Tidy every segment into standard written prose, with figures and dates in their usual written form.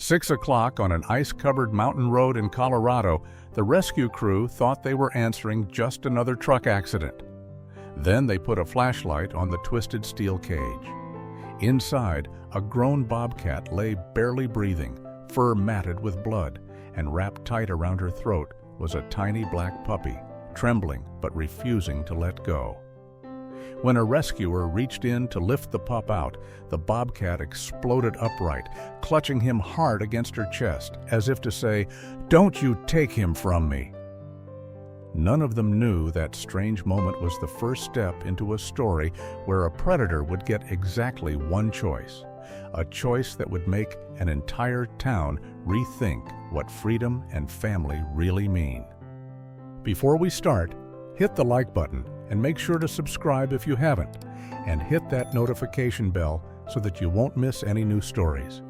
6 o'clock on an ice-covered mountain road in Colorado, the rescue crew thought they were answering just another truck accident. Then they put a flashlight on the twisted steel cage. Inside, a grown bobcat lay barely breathing, fur matted with blood, and wrapped tight around her throat was a tiny black puppy, trembling but refusing to let go. When a rescuer reached in to lift the pup out, the bobcat exploded upright, clutching him hard against her chest, as if to say, "Don't you take him from me." None of them knew that strange moment was the first step into a story where a predator would get exactly one choice, a choice that would make an entire town rethink what freedom and family really mean. Before we start, hit the like button and make sure to subscribe if you haven't, and hit that notification bell so that you won't miss any new stories.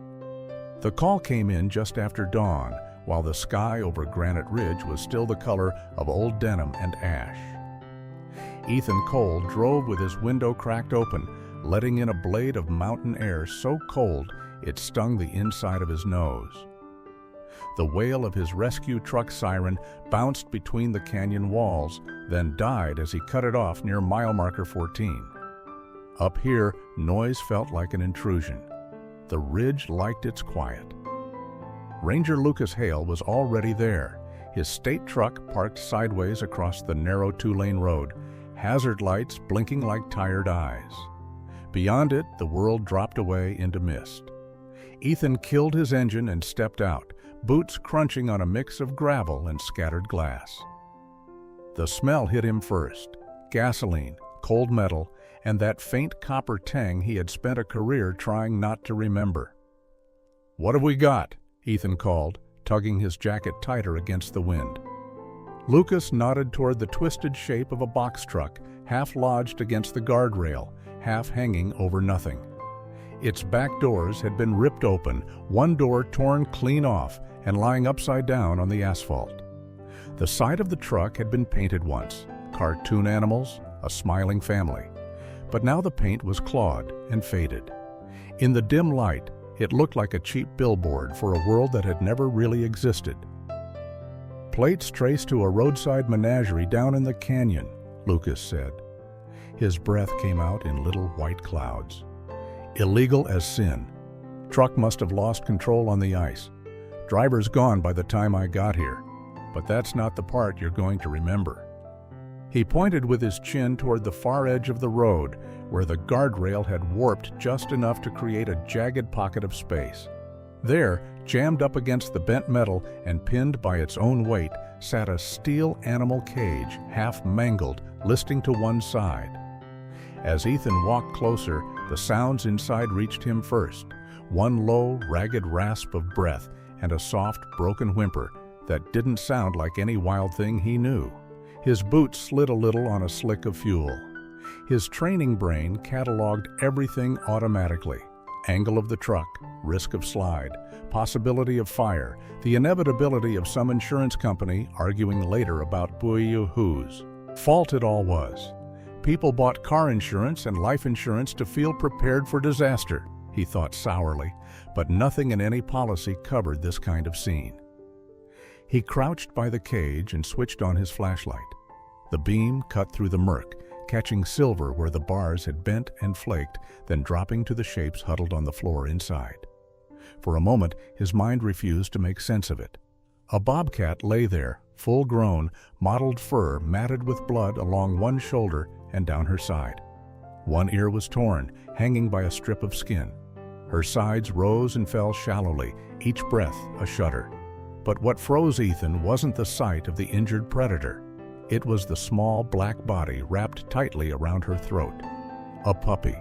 The call came in just after dawn, while the sky over Granite Ridge was still the color of old denim and ash. Ethan Cole drove with his window cracked open, letting in a blade of mountain air so cold it stung the inside of his nose. The wail of his rescue truck siren bounced between the canyon walls, then died as he cut it off near mile marker 14. Up here, noise felt like an intrusion. The ridge liked its quiet. Ranger Lucas Hale was already there, his state truck parked sideways across the narrow two-lane road, hazard lights blinking like tired eyes. Beyond it, the world dropped away into mist. Ethan killed his engine and stepped out, boots crunching on a mix of gravel and scattered glass. The smell hit him first: gasoline, cold metal, and that faint copper tang he had spent a career trying not to remember. "What have we got?" Ethan called, tugging his jacket tighter against the wind. Lucas nodded toward the twisted shape of a box truck, half lodged against the guardrail, half hanging over nothing. Its back doors had been ripped open, one door torn clean off and lying upside down on the asphalt. The side of the truck had been painted once, cartoon animals, a smiling family. But now the paint was clawed and faded. In the dim light, it looked like a cheap billboard for a world that had never really existed. "Plates traced to a roadside menagerie down in the canyon," Lucas said. His breath came out in little white clouds. "Illegal as sin. Truck must have lost control on the ice. Driver's gone by the time I got here. But that's not the part you're going to remember." He pointed with his chin toward the far edge of the road, where the guardrail had warped just enough to create a jagged pocket of space. There, jammed up against the bent metal and pinned by its own weight, sat a steel animal cage, half mangled, listing to one side. As Ethan walked closer, the sounds inside reached him first: one low, ragged rasp of breath and a soft, broken whimper that didn't sound like any wild thing he knew. His boots slid a little on a slick of fuel. His training brain cataloged everything automatically: angle of the truck, risk of slide, possibility of fire, the inevitability of some insurance company arguing later about whose fault it all was. People bought car insurance and life insurance to feel prepared for disaster, he thought sourly, but nothing in any policy covered this kind of scene. He crouched by the cage and switched on his flashlight. The beam cut through the murk, catching silver where the bars had bent and flaked, then dropping to the shapes huddled on the floor inside. For a moment, his mind refused to make sense of it. A bobcat lay there, full-grown, mottled fur matted with blood along one shoulder and down her side. One ear was torn, hanging by a strip of skin. Her sides rose and fell shallowly, each breath a shudder. But what froze Ethan wasn't the sight of the injured predator. It was the small black body wrapped tightly around her throat. A puppy,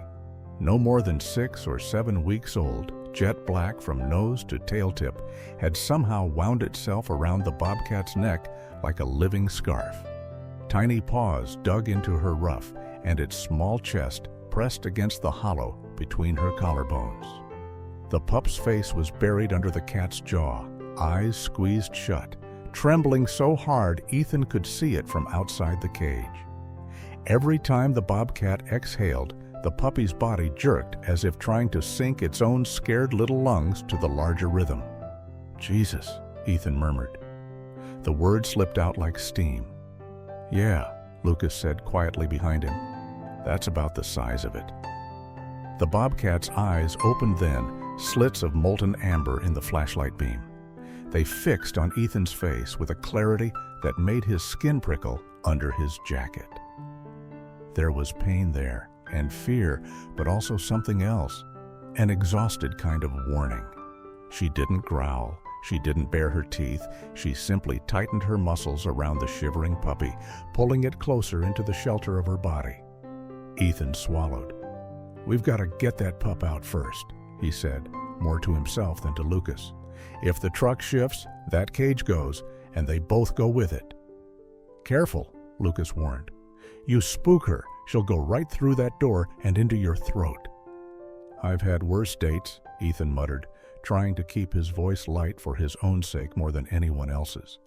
no more than 6 or 7 weeks old, jet black from nose to tail tip, had somehow wound itself around the bobcat's neck like a living scarf. Tiny paws dug into her ruff, and its small chest pressed against the hollow between her collarbones. The pup's face was buried under the cat's jaw, eyes squeezed shut, trembling so hard Ethan could see it from outside the cage. Every time the bobcat exhaled, the puppy's body jerked as if trying to sync its own scared little lungs to the larger rhythm. Jesus, Ethan murmured. The word slipped out like steam. Yeah, Lucas said quietly behind him. That's about the size of it. The bobcat's eyes opened then, slits of molten amber in the flashlight beam. They fixed on Ethan's face with a clarity that made his skin prickle under his jacket. There was pain there, and fear, but also something else, an exhausted kind of warning. She didn't growl. She didn't bare her teeth. She simply tightened her muscles around the shivering puppy, pulling it closer into the shelter of her body. Ethan swallowed. "We've got to get that pup out first," he said, more to himself than to Lucas. "If the truck shifts, that cage goes, and they both go with it." "Careful," Lucas warned. "You spook her, she'll go right through that door and into your throat." "I've had worse dates," Ethan muttered, trying to keep his voice light for his own sake more than anyone else's.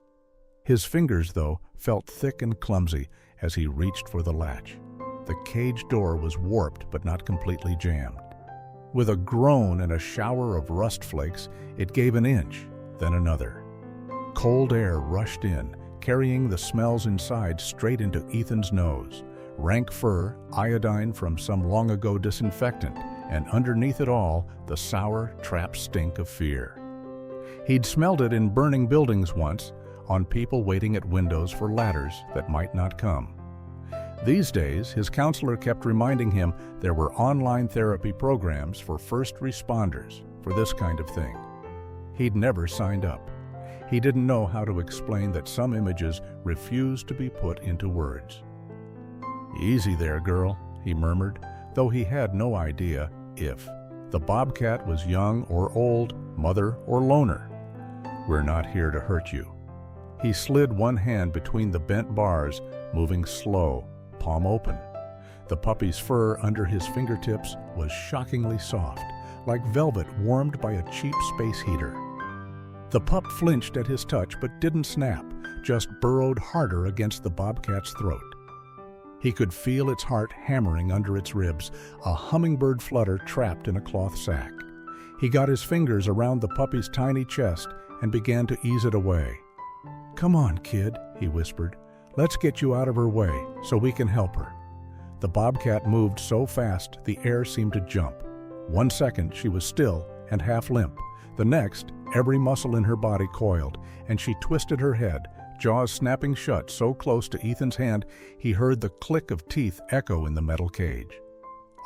His fingers, though, felt thick and clumsy as he reached for the latch. The cage door was warped but not completely jammed. With a groan and a shower of rust flakes, it gave an inch, then another. Cold air rushed in, carrying the smells inside straight into Ethan's nose. Rank fur, iodine from some long-ago disinfectant, and underneath it all, the sour, trapped stink of fear. He'd smelled it in burning buildings once, on people waiting at windows for ladders that might not come. These days, his counselor kept reminding him there were online therapy programs for first responders for this kind of thing. He'd never signed up. He didn't know how to explain that some images refused to be put into words. "Easy there, girl," he murmured, though he had no idea if the bobcat was young or old, mother or loner. "We're not here to hurt you." He slid one hand between the bent bars, moving slow, palm open. The puppy's fur under his fingertips was shockingly soft, like velvet warmed by a cheap space heater. The pup flinched at his touch but didn't snap, just burrowed harder against the bobcat's throat. He could feel its heart hammering under its ribs, a hummingbird flutter trapped in a cloth sack. He got his fingers around the puppy's tiny chest and began to ease it away. "Come on, kid," he whispered. "Let's get you out of her way so we can help her." The bobcat moved so fast the air seemed to jump. 1 second she was still and half limp. The next, every muscle in her body coiled, and she twisted her head, jaws snapping shut so close to Ethan's hand he heard the click of teeth echo in the metal cage.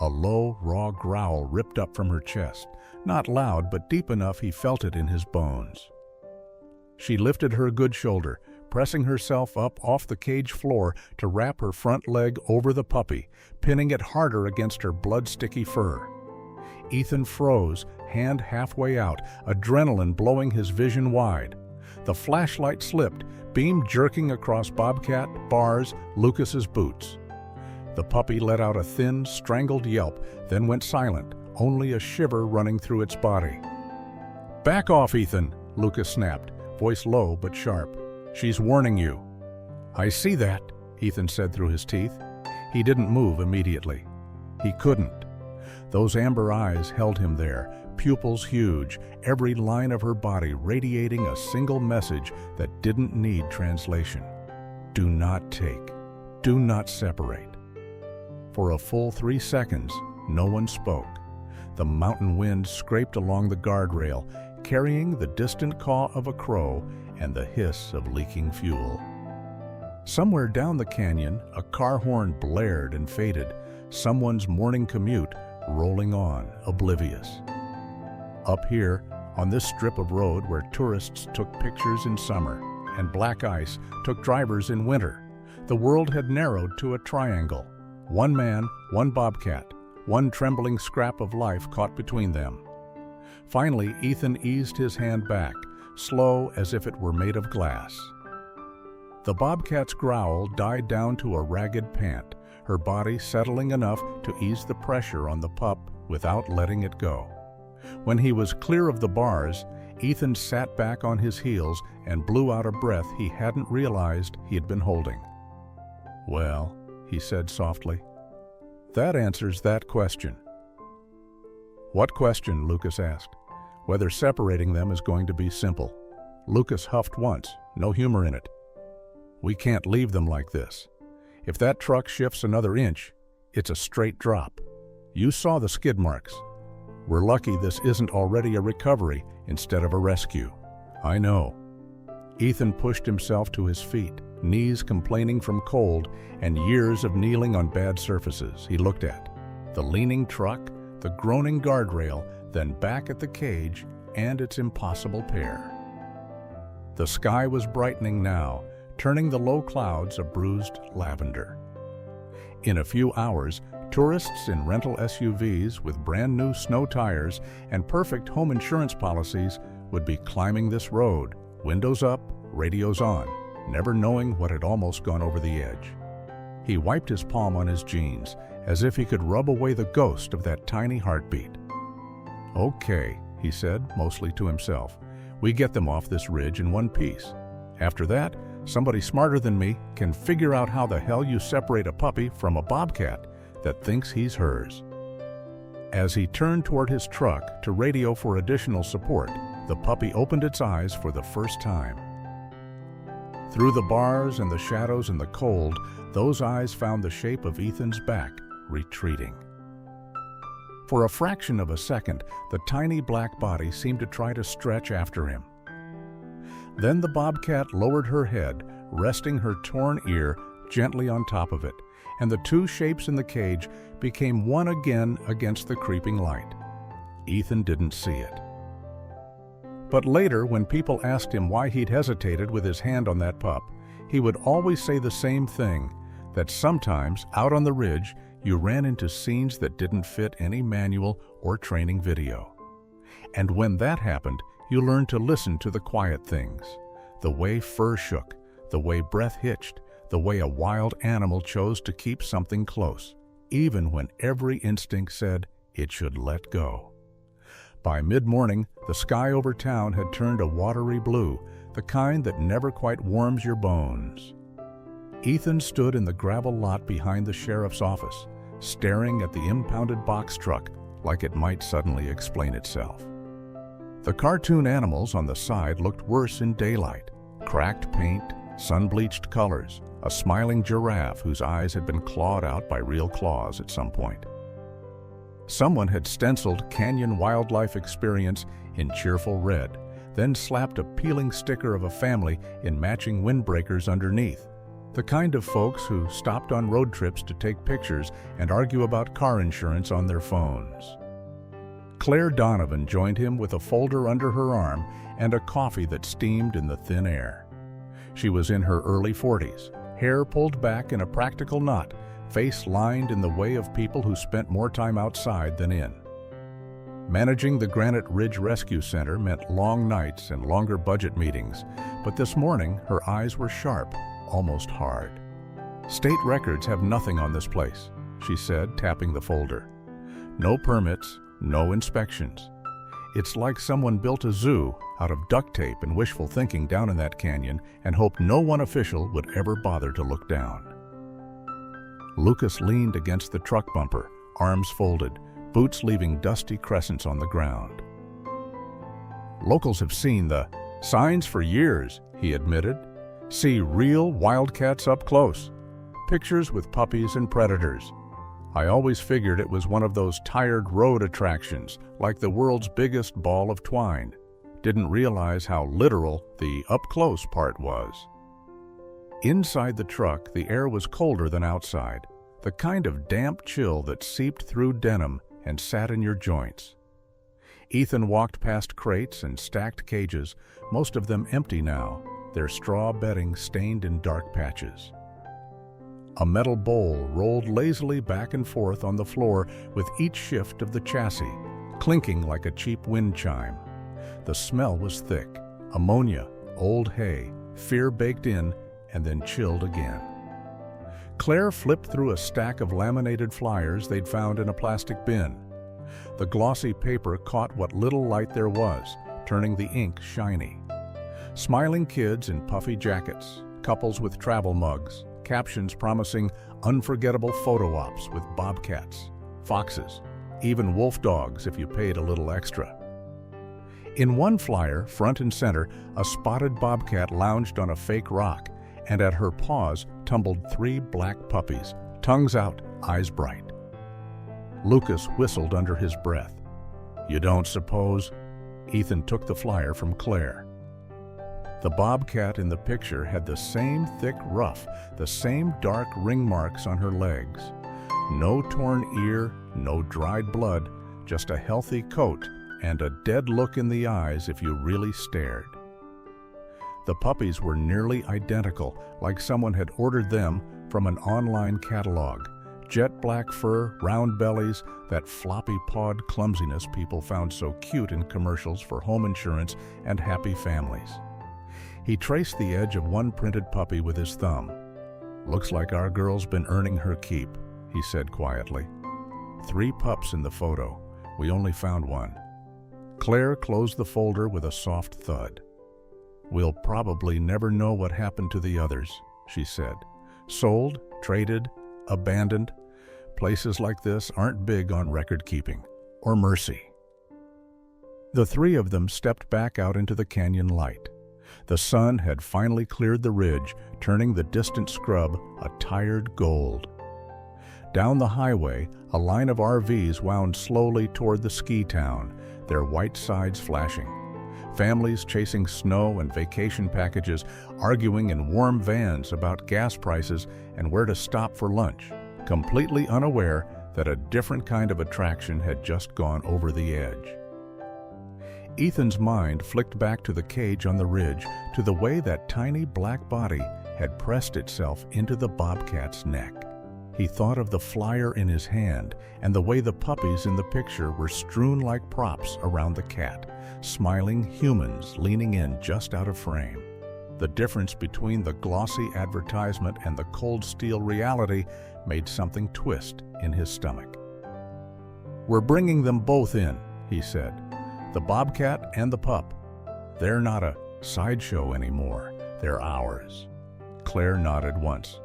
A low, raw growl ripped up from her chest, not loud but deep enough he felt it in his bones. She lifted her good shoulder, pressing herself up off the cage floor to wrap her front leg over the puppy, pinning it harder against her blood-sticky fur. Ethan froze, hand halfway out, adrenaline blowing his vision wide. The flashlight slipped, beam jerking across bobcat, bars, Lucas's boots. The puppy let out a thin, strangled yelp, then went silent, only a shiver running through its body. "Back off, Ethan," Lucas snapped, voice low but sharp. "She's warning you." "I see that," Ethan said through his teeth. He didn't move immediately. He couldn't. Those amber eyes held him there, pupils huge, every line of her body radiating a single message that didn't need translation. Do not take. Do not separate. For a full 3 seconds, no one spoke. The mountain wind scraped along the guardrail, carrying the distant caw of a crow and the hiss of leaking fuel. Somewhere down the canyon, a car horn blared and faded, someone's morning commute rolling on, oblivious. Up here, on this strip of road where tourists took pictures in summer and black ice took drivers in winter, the world had narrowed to a triangle. One man, one bobcat, one trembling scrap of life caught between them. Finally, Ethan eased his hand back, slow as if it were made of glass. The bobcat's growl died down to a ragged pant, her body settling enough to ease the pressure on the pup without letting it go. When he was clear of the bars, Ethan sat back on his heels and blew out a breath he hadn't realized he had been holding. "Well," he said softly, "that answers that question." "What question?" Lucas asked. whether separating them is going to be simple. Lucas huffed once, no humor in it. We can't leave them like this. If that truck shifts another inch, it's a straight drop. You saw the skid marks. We're lucky this isn't already a recovery instead of a rescue. I know. Ethan pushed himself to his feet, knees complaining from cold and years of kneeling on bad surfaces. He looked at the leaning truck, the groaning guardrail, then back at the cage and its impossible pair. The sky was brightening now, turning the low clouds a bruised lavender. In a few hours, tourists in rental SUVs with brand new snow tires and perfect home insurance policies would be climbing this road, windows up, radios on, never knowing what had almost gone over the edge. He wiped his palm on his jeans, as if he could rub away the ghost of that tiny heartbeat. "Okay," he said, mostly to himself. "We get them off this ridge in one piece. After that, somebody smarter than me can figure out how the hell you separate a puppy from a bobcat that thinks he's hers." As he turned toward his truck to radio for additional support, the puppy opened its eyes for the first time. Through the bars and the shadows and the cold, those eyes found the shape of Ethan's back, retreating. For a fraction of a second, the tiny black body seemed to try to stretch after him. Then the bobcat lowered her head, resting her torn ear gently on top of it, and the two shapes in the cage became one again against the creeping light. Ethan didn't see it. But later, when people asked him why he'd hesitated with his hand on that pup, he would always say the same thing, that sometimes, out on the ridge, you ran into scenes that didn't fit any manual or training video. And when that happened, you learned to listen to the quiet things, the way fur shook, the way breath hitched, the way a wild animal chose to keep something close, even when every instinct said it should let go. By mid-morning, the sky over town had turned a watery blue, the kind that never quite warms your bones. Ethan stood in the gravel lot behind the sheriff's office, staring at the impounded box truck like it might suddenly explain itself. The cartoon animals on the side looked worse in daylight. Cracked paint, sun-bleached colors, a smiling giraffe whose eyes had been clawed out by real claws at some point. Someone had stenciled Canyon Wildlife Experience in cheerful red, then slapped a peeling sticker of a family in matching windbreakers underneath, the kind of folks who stopped on road trips to take pictures and argue about car insurance on their phones. Claire Donovan joined him with a folder under her arm and a coffee that steamed in the thin air. She was in her early 40s, hair pulled back in a practical knot, face lined in the way of people who spent more time outside than in. Managing the Granite Ridge Rescue Center meant long nights and longer budget meetings, but this morning her eyes were sharp, almost hard. "State records have nothing on this place," she said, tapping the folder. "No permits, no inspections. It's like someone built a zoo out of duct tape and wishful thinking down in that canyon and hoped no one official would ever bother to look down." Lucas leaned against the truck bumper, arms folded, boots leaving dusty crescents on the ground. "Locals have seen the signs for years," he admitted. "See real wildcats up close. Pictures with puppies and predators. I always figured it was one of those tired road attractions, like the world's biggest ball of twine. Didn't realize how literal the up-close part was." Inside the truck, the air was colder than outside, the kind of damp chill that seeped through denim and sat in your joints. Ethan walked past crates and stacked cages, most of them empty now, their straw bedding stained in dark patches. A metal bowl rolled lazily back and forth on the floor with each shift of the chassis, clinking like a cheap wind chime. The smell was thick, ammonia, old hay, fear baked in, and then chilled again. Claire flipped through a stack of laminated flyers they'd found in a plastic bin. The glossy paper caught what little light there was, turning the ink shiny. Smiling kids in puffy jackets, couples with travel mugs, captions promising unforgettable photo ops with bobcats, foxes, even wolf dogs if you paid a little extra. In one flyer, front and center, a spotted bobcat lounged on a fake rock, and at her paws tumbled 3 black puppies, tongues out, eyes bright. Lucas whistled under his breath. "You don't suppose?" Ethan took the flyer from Claire. The bobcat in the picture had the same thick ruff, the same dark ring marks on her legs. No torn ear, no dried blood, just a healthy coat and a dead look in the eyes if you really stared. The puppies were nearly identical, like someone had ordered them from an online catalog. Jet black fur, round bellies, that floppy-pawed clumsiness people found so cute in commercials for home insurance and happy families. He traced the edge of one printed puppy with his thumb. "Looks like our girl's been earning her keep," he said quietly. 3 pups in the photo. We only found one. Claire closed the folder with a soft thud. "We'll probably never know what happened to the others," she said. "Sold, traded, abandoned. Places like this aren't big on record keeping or mercy." The 3 of them stepped back out into the canyon light. The sun had finally cleared the ridge, turning the distant scrub a tired gold. Down the highway, a line of RVs wound slowly toward the ski town, their white sides flashing. Families chasing snow and vacation packages, arguing in warm vans about gas prices and where to stop for lunch, completely unaware that a different kind of attraction had just gone over the edge. Ethan's mind flicked back to the cage on the ridge, to the way that tiny black body had pressed itself into the bobcat's neck. He thought of the flyer in his hand and the way the puppies in the picture were strewn like props around the cat, smiling humans leaning in just out of frame. The difference between the glossy advertisement and the cold steel reality made something twist in his stomach. "We're bringing them both in," he said. "The bobcat and the pup. They're not a sideshow anymore. They're ours." Claire nodded once.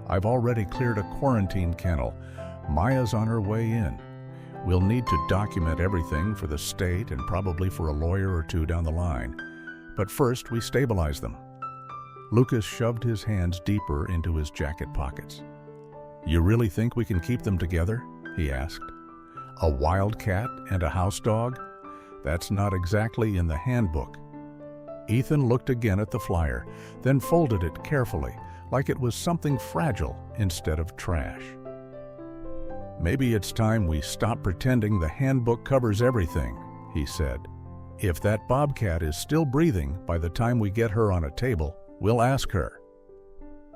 "I've already cleared a quarantine kennel. Maya's on her way in. We'll need to document everything for the state and probably for a lawyer or 2 down the line. But first, we stabilize them." Lucas shoved his hands deeper into his jacket pockets. "You really think we can keep them together?" he asked. "A wild cat and a house dog? That's not exactly in the handbook." Ethan looked again at the flyer, then folded it carefully, like it was something fragile instead of trash. "Maybe it's time we stop pretending the handbook covers everything," he said. "If that bobcat is still breathing by the time we get her on a table, we'll ask her."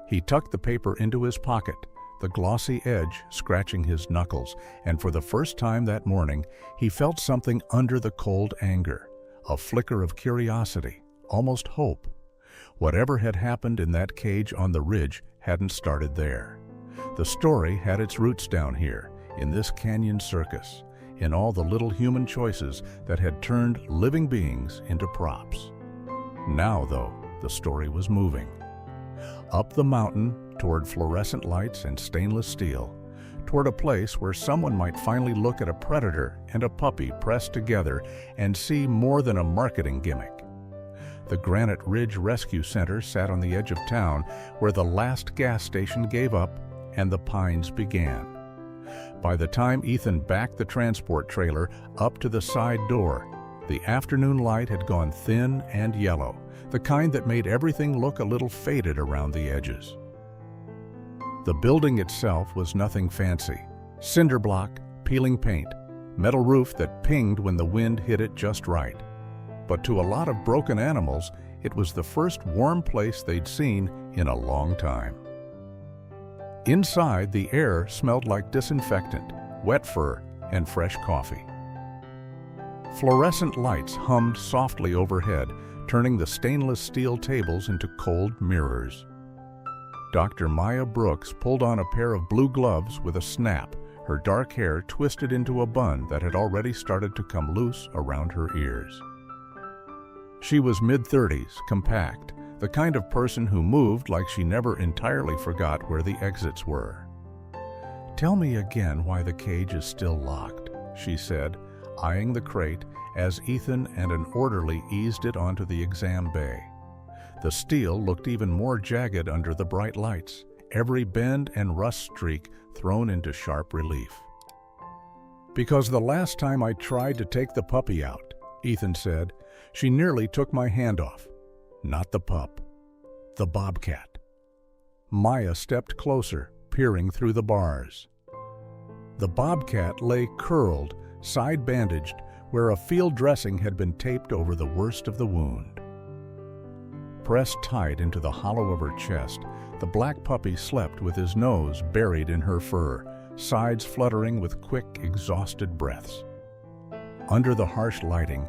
He tucked the paper into his pocket, the glossy edge scratching his knuckles, and for the first time that morning, he felt something under the cold anger, a flicker of curiosity, almost hope. Whatever had happened in that cage on the ridge hadn't started there. The story had its roots down here, in this canyon circus, in all the little human choices that had turned living beings into props. Now, though, the story was moving. Up the mountain, toward fluorescent lights and stainless steel, toward a place where someone might finally look at a predator and a puppy pressed together and see more than a marketing gimmick. The Granite Ridge Rescue Center sat on the edge of town, where the last gas station gave up and the pines began. By the time Ethan backed the transport trailer up to the side door, the afternoon light had gone thin and yellow, the kind that made everything look a little faded around the edges. The building itself was nothing fancy. Cinder block, peeling paint, metal roof that pinged when the wind hit it just right. But to a lot of broken animals, it was the first warm place they'd seen in a long time. Inside, the air smelled like disinfectant, wet fur, and fresh coffee. Fluorescent lights hummed softly overhead, turning the stainless steel tables into cold mirrors. Dr. Maya Brooks pulled on a pair of blue gloves with a snap, her dark hair twisted into a bun that had already started to come loose around her ears. She was mid-30s, compact, the kind of person who moved like she never entirely forgot where the exits were. "Tell me again why the cage is still locked," she said. eyeing the crate as Ethan and an orderly eased it onto the exam bay. The steel looked even more jagged under the bright lights, every bend and rust streak thrown into sharp relief. "Because the last time I tried to take the puppy out," Ethan said, "she nearly took my hand off. Not the pup, the Bobcat." Maya stepped closer, peering through the bars. The Bobcat lay curled, side-bandaged, where a field dressing had been taped over the worst of the wound. Pressed tight into the hollow of her chest, the black puppy slept with his nose buried in her fur, sides fluttering with quick, exhausted breaths. Under the harsh lighting,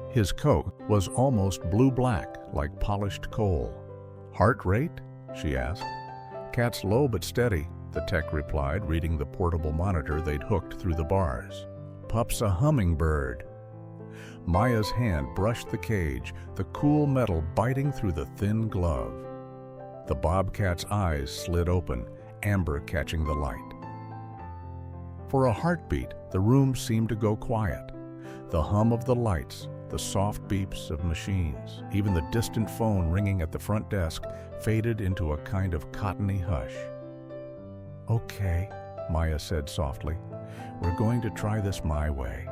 his coat was almost blue-black, like polished coal. "Heart rate?" she asked. "Cat's low but steady," the tech replied, reading the portable monitor they'd hooked through the bars. "Pup's a hummingbird." Maya's hand brushed the cage, the cool metal biting through the thin glove. The Bobcat's eyes slid open, amber catching the light. For a heartbeat, the room seemed to go quiet. The hum of the lights, the soft beeps of machines, even the distant phone ringing at the front desk faded into a kind of cottony hush. "Okay," Maya said softly. "We're going to try this my way."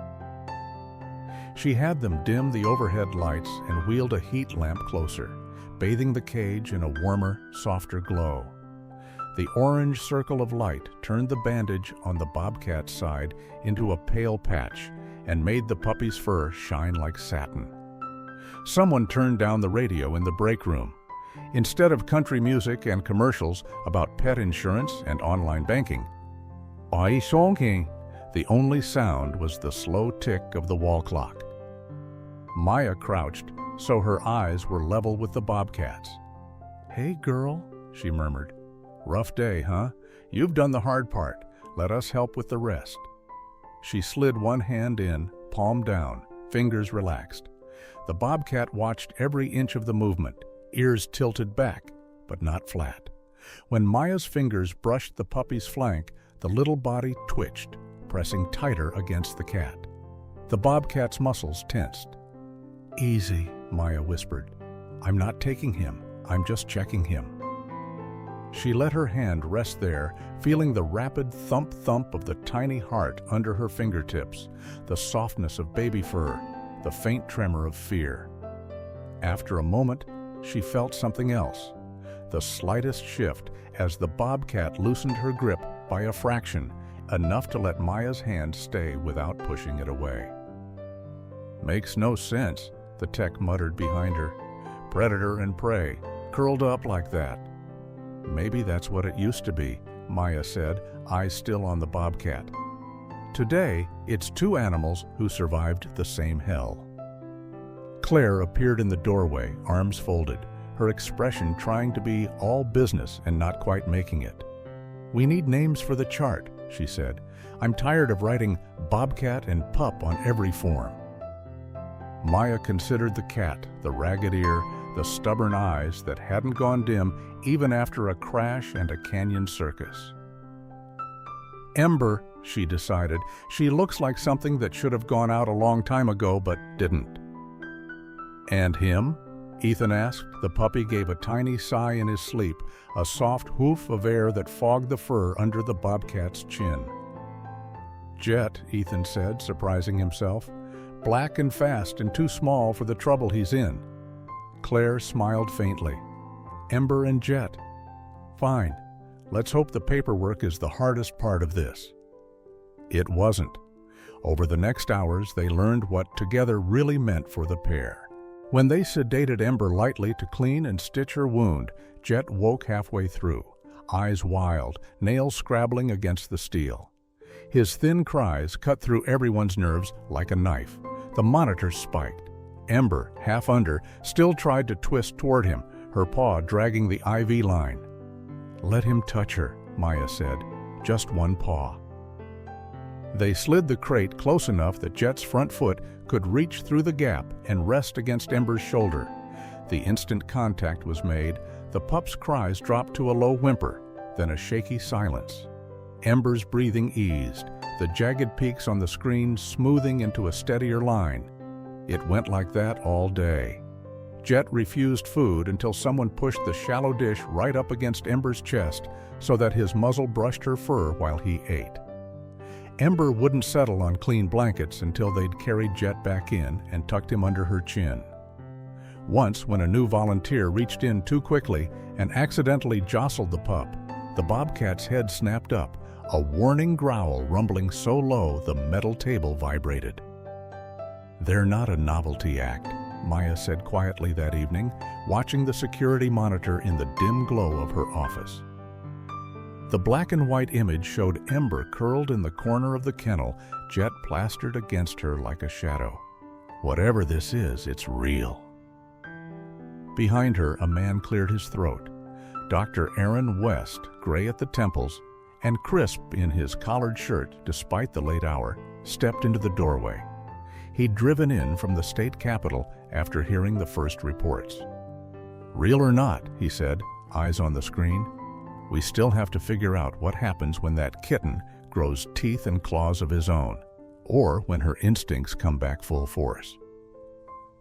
She had them dim the overhead lights and wheeled a heat lamp closer, bathing the cage in a warmer, softer glow. The orange circle of light turned the bandage on the Bobcat's side into a pale patch and made the puppy's fur shine like satin. Someone turned down the radio in the break room. Instead of country music and commercials about pet insurance and online banking, the only sound was the slow tick of the wall clock. Maya crouched, so her eyes were level with the Bobcat's. "Hey, girl," she murmured. "Rough day, huh? You've done the hard part. Let us help with the rest." She slid one hand in, palm down, fingers relaxed. The Bobcat watched every inch of the movement, ears tilted back, but not flat. When Maya's fingers brushed the puppy's flank, the little body twitched, pressing tighter against the cat. The Bobcat's muscles tensed. "Easy," Maya whispered. "I'm not taking him. I'm just checking him." She let her hand rest there, feeling the rapid thump-thump of the tiny heart under her fingertips, the softness of baby fur, the faint tremor of fear. After a moment, she felt something else, the slightest shift as the Bobcat loosened her grip by a fraction, enough to let Maya's hand stay without pushing it away. "Makes no sense," the tech muttered behind her. "Predator and prey, curled up like that." "Maybe that's what it used to be," Maya said, eyes still on the Bobcat. "Today, it's two animals who survived the same hell." Claire appeared in the doorway, arms folded, her expression trying to be all business and not quite making it. "We need names for the chart," she said. "I'm tired of writing Bobcat and pup on every form." Maya considered the cat, the ragged ear, the stubborn eyes that hadn't gone dim even after a crash and a canyon circus. "Ember," she decided. "She looks like something that should have gone out a long time ago but didn't." "And him?" Ethan asked. The puppy gave a tiny sigh in his sleep, a soft whoof of air that fogged the fur under the Bobcat's chin. "Jet," Ethan said, surprising himself. "Black and fast and too small for the trouble he's in." Claire smiled faintly. "Ember and Jet. Fine. Let's hope the paperwork is the hardest part of this." It wasn't. Over the next hours, they learned what together really meant for the pair. When they sedated Ember lightly to clean and stitch her wound, Jet woke halfway through, eyes wild, nails scrabbling against the steel. His thin cries cut through everyone's nerves like a knife. The monitor spiked. Ember, half under, still tried to twist toward him, her paw dragging the IV line. "Let him touch her," Maya said. "Just one paw." They slid the crate close enough that Jet's front foot could reach through the gap and rest against Ember's shoulder. The instant contact was made, the pup's cries dropped to a low whimper, then a shaky silence. Ember's breathing eased, the jagged peaks on the screen smoothing into a steadier line. It went like that all day. Jet refused food until someone pushed the shallow dish right up against Ember's chest so that his muzzle brushed her fur while he ate. Ember wouldn't settle on clean blankets until they'd carried Jet back in and tucked him under her chin. Once, when a new volunteer reached in too quickly and accidentally jostled the pup, the Bobcat's head snapped up, a warning growl rumbling so low the metal table vibrated. "They're not a novelty act," Maya said quietly that evening, watching the security monitor in the dim glow of her office. The black and white image showed Ember curled in the corner of the kennel, Jet plastered against her like a shadow. "Whatever this is, it's real." Behind her, a man cleared his throat. Dr. Aaron West, gray at the temples and crisp in his collared shirt despite the late hour, stepped into the doorway. He'd driven in from the state capitol after hearing the first reports. "Real or not," he said, eyes on the screen, "we still have to figure out what happens when that kitten grows teeth and claws of his own, or when her instincts come back full force."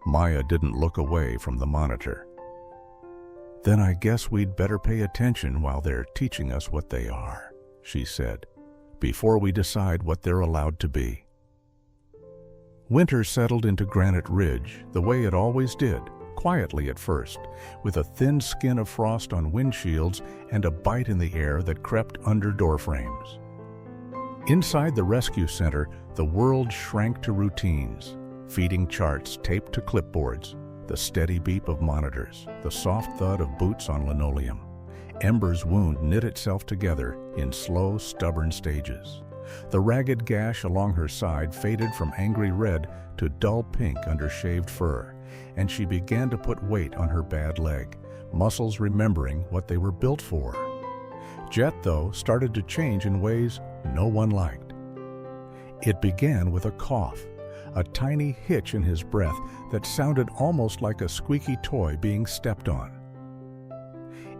Maya didn't look away from the monitor. "Then I guess we'd better pay attention while they're teaching us what they are," she said, "before we decide what they're allowed to be." Winter settled into Granite Ridge the way it always did, quietly at first, with a thin skin of frost on windshields and a bite in the air that crept under doorframes. Inside the rescue center, the world shrank to routines, feeding charts taped to clipboards, the steady beep of monitors, the soft thud of boots on linoleum. Ember's wound knit itself together in slow, stubborn stages. The ragged gash along her side faded from angry red to dull pink under shaved fur, and she began to put weight on her bad leg, muscles remembering what they were built for. Jet, though, started to change in ways no one liked. It began with a cough, a tiny hitch in his breath that sounded almost like a squeaky toy being stepped on.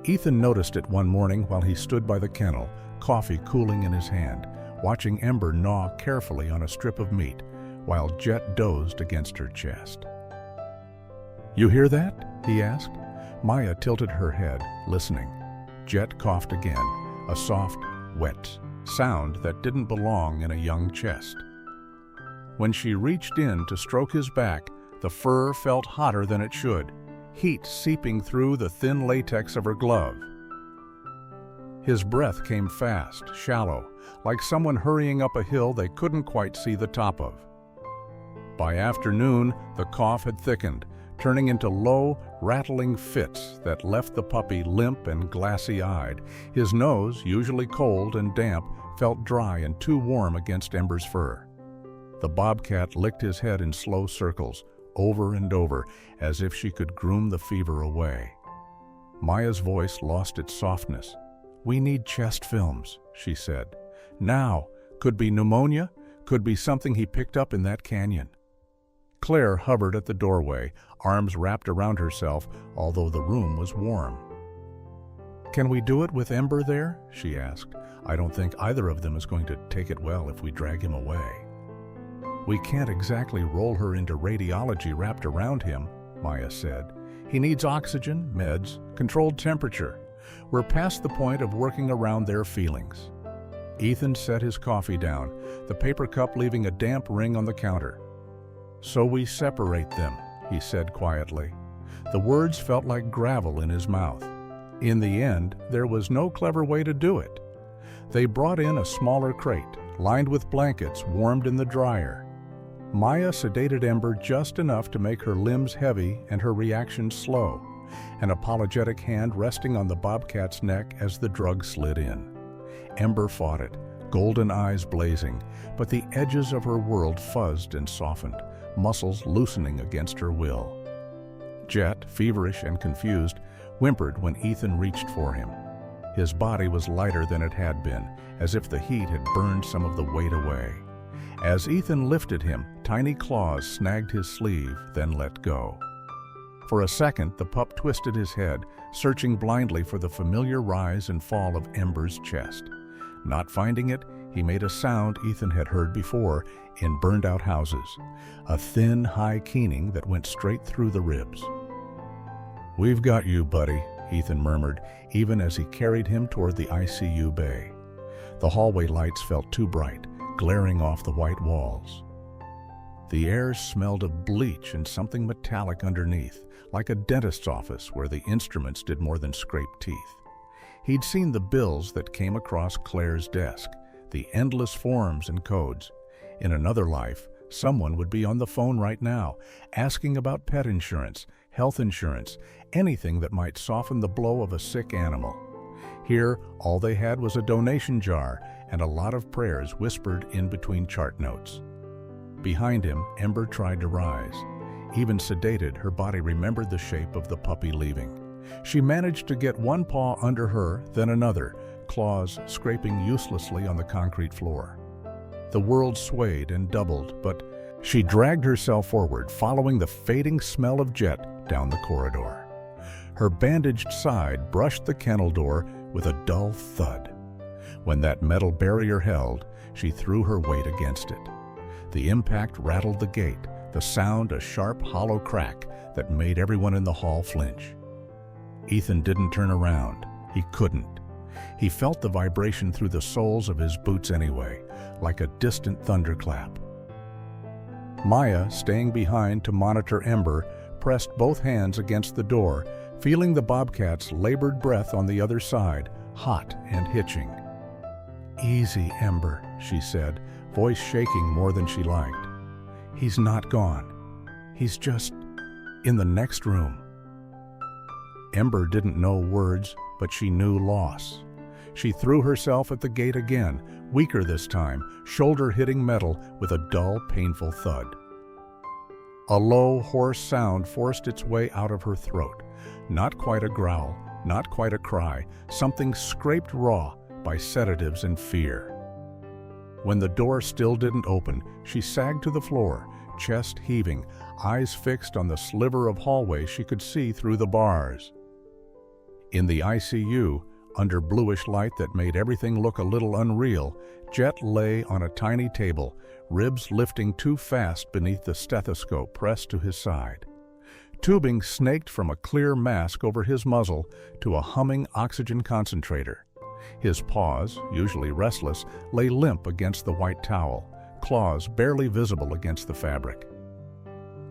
Ethan noticed it one morning while he stood by the kennel, coffee cooling in his hand, watching Ember gnaw carefully on a strip of meat, while Jet dozed against her chest. "You hear that?" he asked. Maya tilted her head, listening. Jet coughed again, a soft, wet sound that didn't belong in a young chest. When she reached in to stroke his back, the fur felt hotter than it should, heat seeping through the thin latex of her glove. His breath came fast, shallow, like someone hurrying up a hill they couldn't quite see the top of. By afternoon, the cough had thickened, turning into low, rattling fits that left the puppy limp and glassy-eyed. His nose, usually cold and damp, felt dry and too warm against Ember's fur. The Bobcat licked his head in slow circles, over and over, as if she could groom the fever away. Maya's voice lost its softness. "We need chest films," she said. "Now. Could be pneumonia, could be something he picked up in that canyon." Claire hovered at the doorway, arms wrapped around herself, although the room was warm. "Can we do it with Ember there?" she asked. "I don't think either of them is going to take it well if we drag him away." "We can't exactly roll her into radiology wrapped around him," Maya said. "He needs oxygen, meds, controlled temperature. We're past the point of working around their feelings." Ethan set his coffee down, the paper cup leaving a damp ring on the counter. "So we separate them," he said quietly. The words felt like gravel in his mouth. In the end, there was no clever way to do it. They brought in a smaller crate, lined with blankets warmed in the dryer. Maya sedated Ember just enough to make her limbs heavy and her reactions slow, an apologetic hand resting on the Bobcat's neck as the drug slid in. Ember fought it, golden eyes blazing, but the edges of her world fuzzed and softened, muscles loosening against her will. Jet, feverish and confused, whimpered when Ethan reached for him. His body was lighter than it had been, as if the heat had burned some of the weight away. As Ethan lifted him, tiny claws snagged his sleeve, then let go. For a second, the pup twisted his head, searching blindly for the familiar rise and fall of Ember's chest. Not finding it, he made a sound Ethan had heard before in burned-out houses, a thin, high keening that went straight through the ribs. "We've got you, buddy," Ethan murmured, even as he carried him toward the ICU bay. The hallway lights felt too bright, glaring off the white walls. The air smelled of bleach and something metallic underneath, like a dentist's office where the instruments did more than scrape teeth. He'd seen the bills that came across Claire's desk, the endless forms and codes. In another life, someone would be on the phone right now, asking about pet insurance, health insurance, anything that might soften the blow of a sick animal. Here, all they had was a donation jar and a lot of prayers whispered in between chart notes. Behind him, Ember tried to rise. Even sedated, her body remembered the shape of the puppy leaving. She managed to get one paw under her, then another, claws scraping uselessly on the concrete floor. The world swayed and doubled, but she dragged herself forward, following the fading smell of jet down the corridor. Her bandaged side brushed the kennel door with a dull thud. When that metal barrier held, she threw her weight against it. The impact rattled the gate, the sound a sharp, hollow crack that made everyone in the hall flinch. Ethan didn't turn around. He couldn't. He felt the vibration through the soles of his boots anyway, like a distant thunderclap. Maya, staying behind to monitor Ember, pressed both hands against the door, feeling the Bobcat's labored breath on the other side, hot and hitching. "Easy, Ember," she said, voice shaking more than she liked. "He's not gone. He's just in the next room." Ember didn't know words, but she knew loss. She threw herself at the gate again, weaker this time, shoulder hitting metal with a dull, painful thud. A low, hoarse sound forced its way out of her throat. Not quite a growl, not quite a cry, something scraped raw by sedatives and fear. When the door still didn't open, she sagged to the floor, chest heaving, eyes fixed on the sliver of hallway she could see through the bars. In the ICU, under bluish light that made everything look a little unreal, Jet lay on a tiny table, ribs lifting too fast beneath the stethoscope pressed to his side. Tubing snaked from a clear mask over his muzzle to a humming oxygen concentrator. His paws, usually restless, lay limp against the white towel, claws barely visible against the fabric.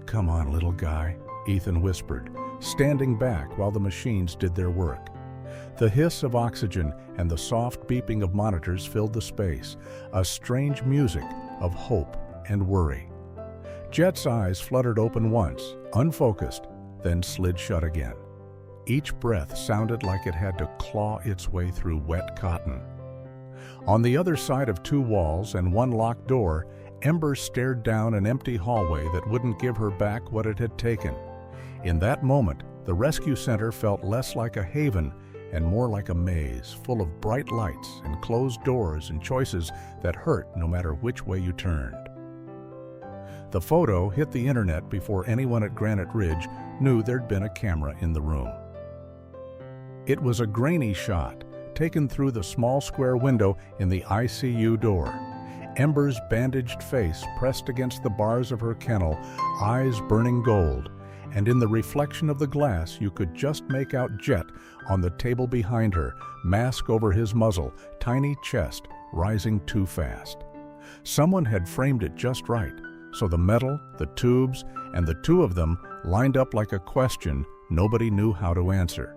"Come on, little guy," Ethan whispered, standing back while the machines did their work. The hiss of oxygen and the soft beeping of monitors filled the space, a strange music of hope and worry. Jet's eyes fluttered open once, unfocused, then slid shut again. Each breath sounded like it had to claw its way through wet cotton. On the other side of two walls and one locked door, Ember stared down an empty hallway that wouldn't give her back what it had taken. In that moment, the rescue center felt less like a haven and more like a maze, full of bright lights and closed doors and choices that hurt no matter which way you turned. The photo hit the internet before anyone at Granite Ridge knew there'd been a camera in the room. It was a grainy shot, taken through the small square window in the ICU door. Ember's bandaged face pressed against the bars of her kennel, eyes burning gold, and in the reflection of the glass you could just make out Jet on the table behind her, mask over his muzzle, tiny chest rising too fast. Someone had framed it just right, so the metal, the tubes, and the two of them lined up like a question nobody knew how to answer.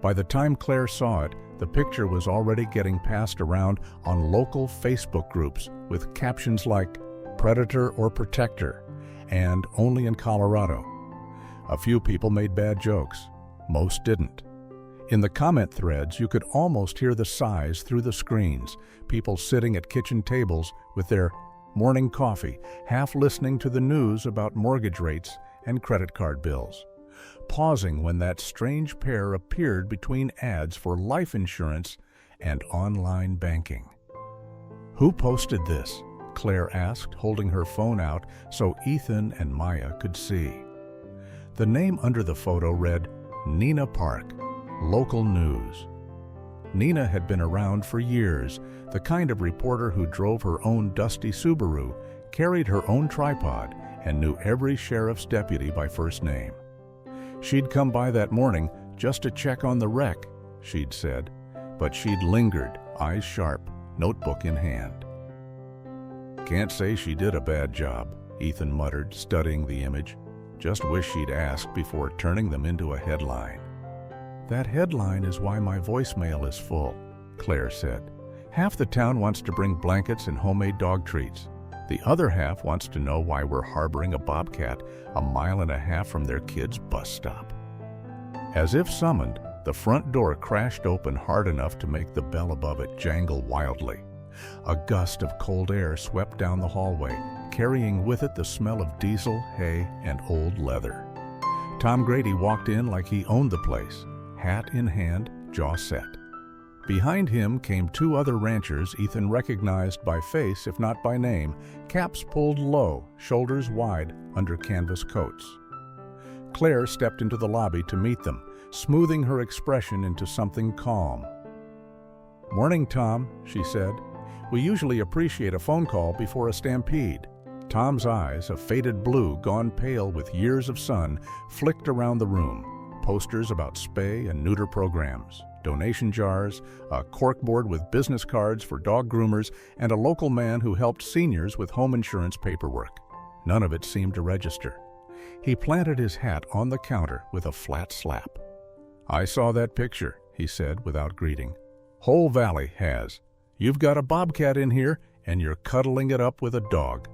By the time Claire saw it, the picture was already getting passed around on local Facebook groups with captions like "Predator or Protector" and "Only in Colorado." A few people made bad jokes. Most didn't. In the comment threads, you could almost hear the sighs through the screens, people sitting at kitchen tables with their morning coffee, half listening to the news about mortgage rates and credit card bills, pausing when that strange pair appeared between ads for life insurance and online banking. "Who posted this?" Claire asked, holding her phone out so Ethan and Maya could see. The name under the photo read, "Nina Park, Local News." Nina had been around for years, the kind of reporter who drove her own dusty Subaru, carried her own tripod, and knew every sheriff's deputy by first name. She'd come by that morning just to check on the wreck, she'd said, but she'd lingered, eyes sharp, notebook in hand. "Can't say she did a bad job," Ethan muttered, studying the image. "Just wish she'd asked before turning them into a headline." "That headline is why my voicemail is full," Claire said. "Half the town wants to bring blankets and homemade dog treats. The other half wants to know why we're harboring a bobcat a mile and a half from their kid's bus stop." As if summoned, the front door crashed open hard enough to make the bell above it jangle wildly. A gust of cold air swept down the hallway, carrying with it the smell of diesel, hay, and old leather. Tom Grady walked in like he owned the place, hat in hand, jaw set. Behind him came two other ranchers Ethan recognized by face, if not by name, caps pulled low, shoulders wide, under canvas coats. Claire stepped into the lobby to meet them, smoothing her expression into something calm. "Morning, Tom," she said. "We usually appreciate a phone call before a stampede." Tom's eyes, a faded blue gone pale with years of sun, flicked around the room. Posters about spay and neuter programs, donation jars, a corkboard with business cards for dog groomers, and a local man who helped seniors with home insurance paperwork. None of it seemed to register. He planted his hat on the counter with a flat slap. "I saw that picture," he said without greeting. "Whole Valley has. You've got a bobcat in here, and you're cuddling it up with a dog."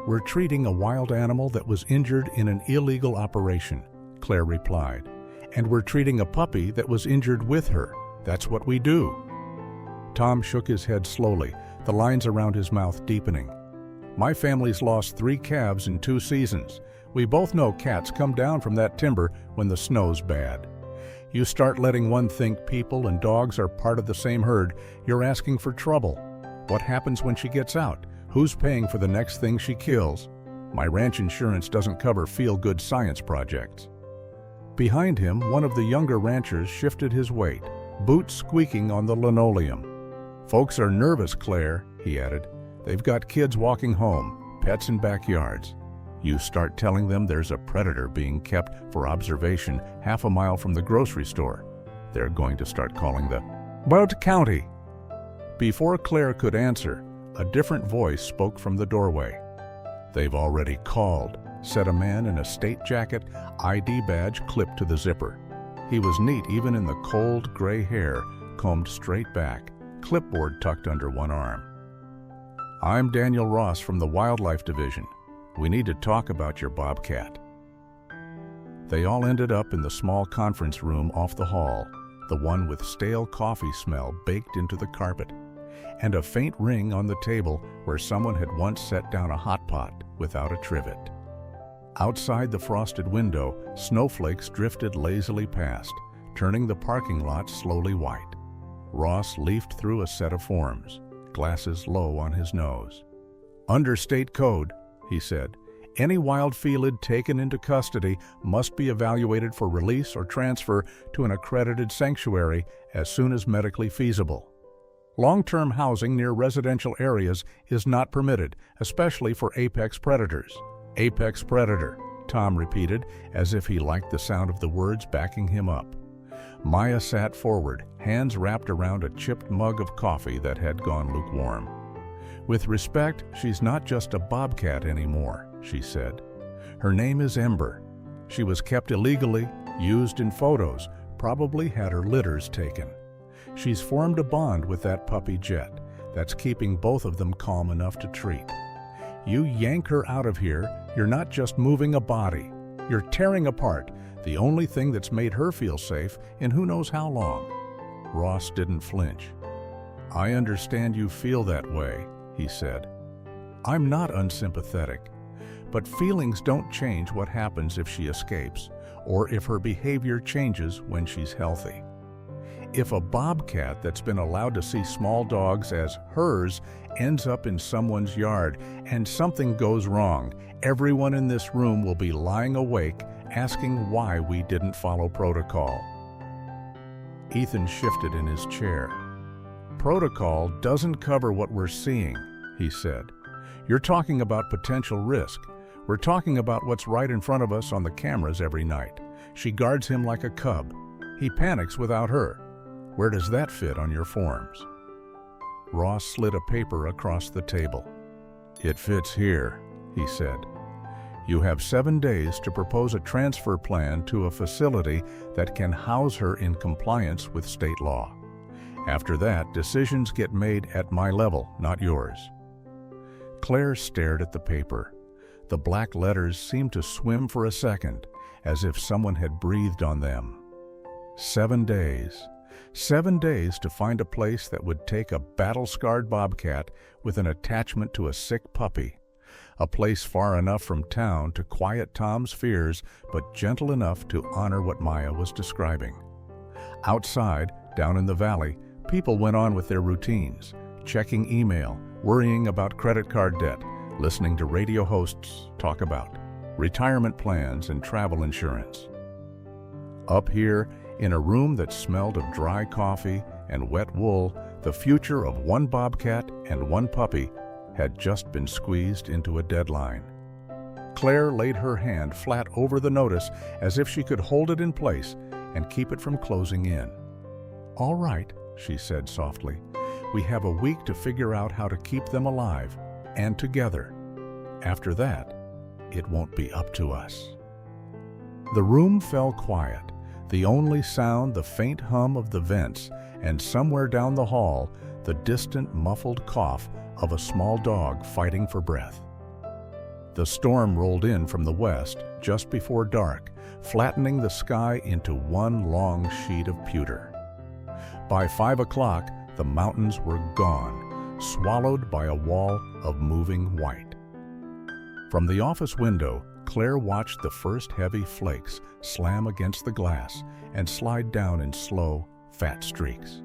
"We're treating a wild animal that was injured in an illegal operation," Claire replied. "And we're treating a puppy that was injured with her. That's what we do." Tom shook his head slowly, the lines around his mouth deepening. "My family's lost 3 calves in 2 seasons. We both know cats come down from that timber when the snow's bad. You start letting one think people and dogs are part of the same herd, you're asking for trouble. What happens when she gets out? Who's paying for the next thing she kills? My ranch insurance doesn't cover feel-good science projects." Behind him, one of the younger ranchers shifted his weight, boots squeaking on the linoleum. "Folks are nervous, Claire," he added. "They've got kids walking home, pets in backyards. You start telling them there's a predator being kept for observation half a mile from the grocery store, they're going to start calling the Bute County." Before Claire could answer, a different voice spoke from the doorway. "They've already called," said a man in a state jacket, ID badge clipped to the zipper. He was neat even in the cold gray hair, combed straight back, clipboard tucked under one arm. "I'm Daniel Ross from the Wildlife Division. We need to talk about your bobcat." They all ended up in the small conference room off the hall, the one with stale coffee smell baked into the carpet, and a faint ring on the table where someone had once set down a hot pot without a trivet. Outside the frosted window, snowflakes drifted lazily past, turning the parking lot slowly white. Ross leafed through a set of forms, glasses low on his nose. "Under state code," he said, "any wild felid taken into custody must be evaluated for release or transfer to an accredited sanctuary as soon as medically feasible. Long-term housing near residential areas is not permitted, especially for apex predators." "Apex predator," Tom repeated, as if he liked the sound of the words backing him up. Maya sat forward, hands wrapped around a chipped mug of coffee that had gone lukewarm. "With respect, she's not just a bobcat anymore," she said. "Her name is Ember. She was kept illegally, used in photos, probably had her litters taken. She's formed a bond with that puppy Jet that's keeping both of them calm enough to treat. You yank her out of here, you're not just moving a body. You're tearing apart the only thing that's made her feel safe in who knows how long." Ross didn't flinch. "I understand you feel that way," he said. "I'm not unsympathetic, but feelings don't change what happens if she escapes, or if her behavior changes when she's healthy. If a bobcat that's been allowed to see small dogs as hers ends up in someone's yard and something goes wrong, everyone in this room will be lying awake asking why we didn't follow protocol." Ethan shifted in his chair. "Protocol doesn't cover what we're seeing," he said. "You're talking about potential risk. We're talking about what's right in front of us on the cameras every night. She guards him like a cub. He panics without her. Where does that fit on your forms?" Ross slid a paper across the table. "It fits here," he said. "You have 7 days to propose a transfer plan to a facility that can house her in compliance with state law. After that, decisions get made at my level, not yours." Claire stared at the paper. The black letters seemed to swim for a second, as if someone had breathed on them. 7 days. 7 days to find a place that would take a battle-scarred bobcat with an attachment to a sick puppy. A place far enough from town to quiet Tom's fears, but gentle enough to honor what Maya was describing. Outside, down in the valley, people went on with their routines, checking email, worrying about credit card debt, listening to radio hosts talk about retirement plans and travel insurance. Up here, in a room that smelled of dry coffee and wet wool, the future of one bobcat and one puppy had just been squeezed into a deadline. Claire laid her hand flat over the notice as if she could hold it in place and keep it from closing in. "All right," she said softly. "We have a week to figure out how to keep them alive and together. After that, it won't be up to us." The room fell quiet, the only sound the faint hum of the vents, and somewhere down the hall, the distant muffled cough of a small dog fighting for breath. The storm rolled in from the west just before dark, flattening the sky into one long sheet of pewter. By 5 o'clock, the mountains were gone, swallowed by a wall of moving white. From the office window, Claire watched the first heavy flakes slam against the glass and slide down in slow, fat streaks.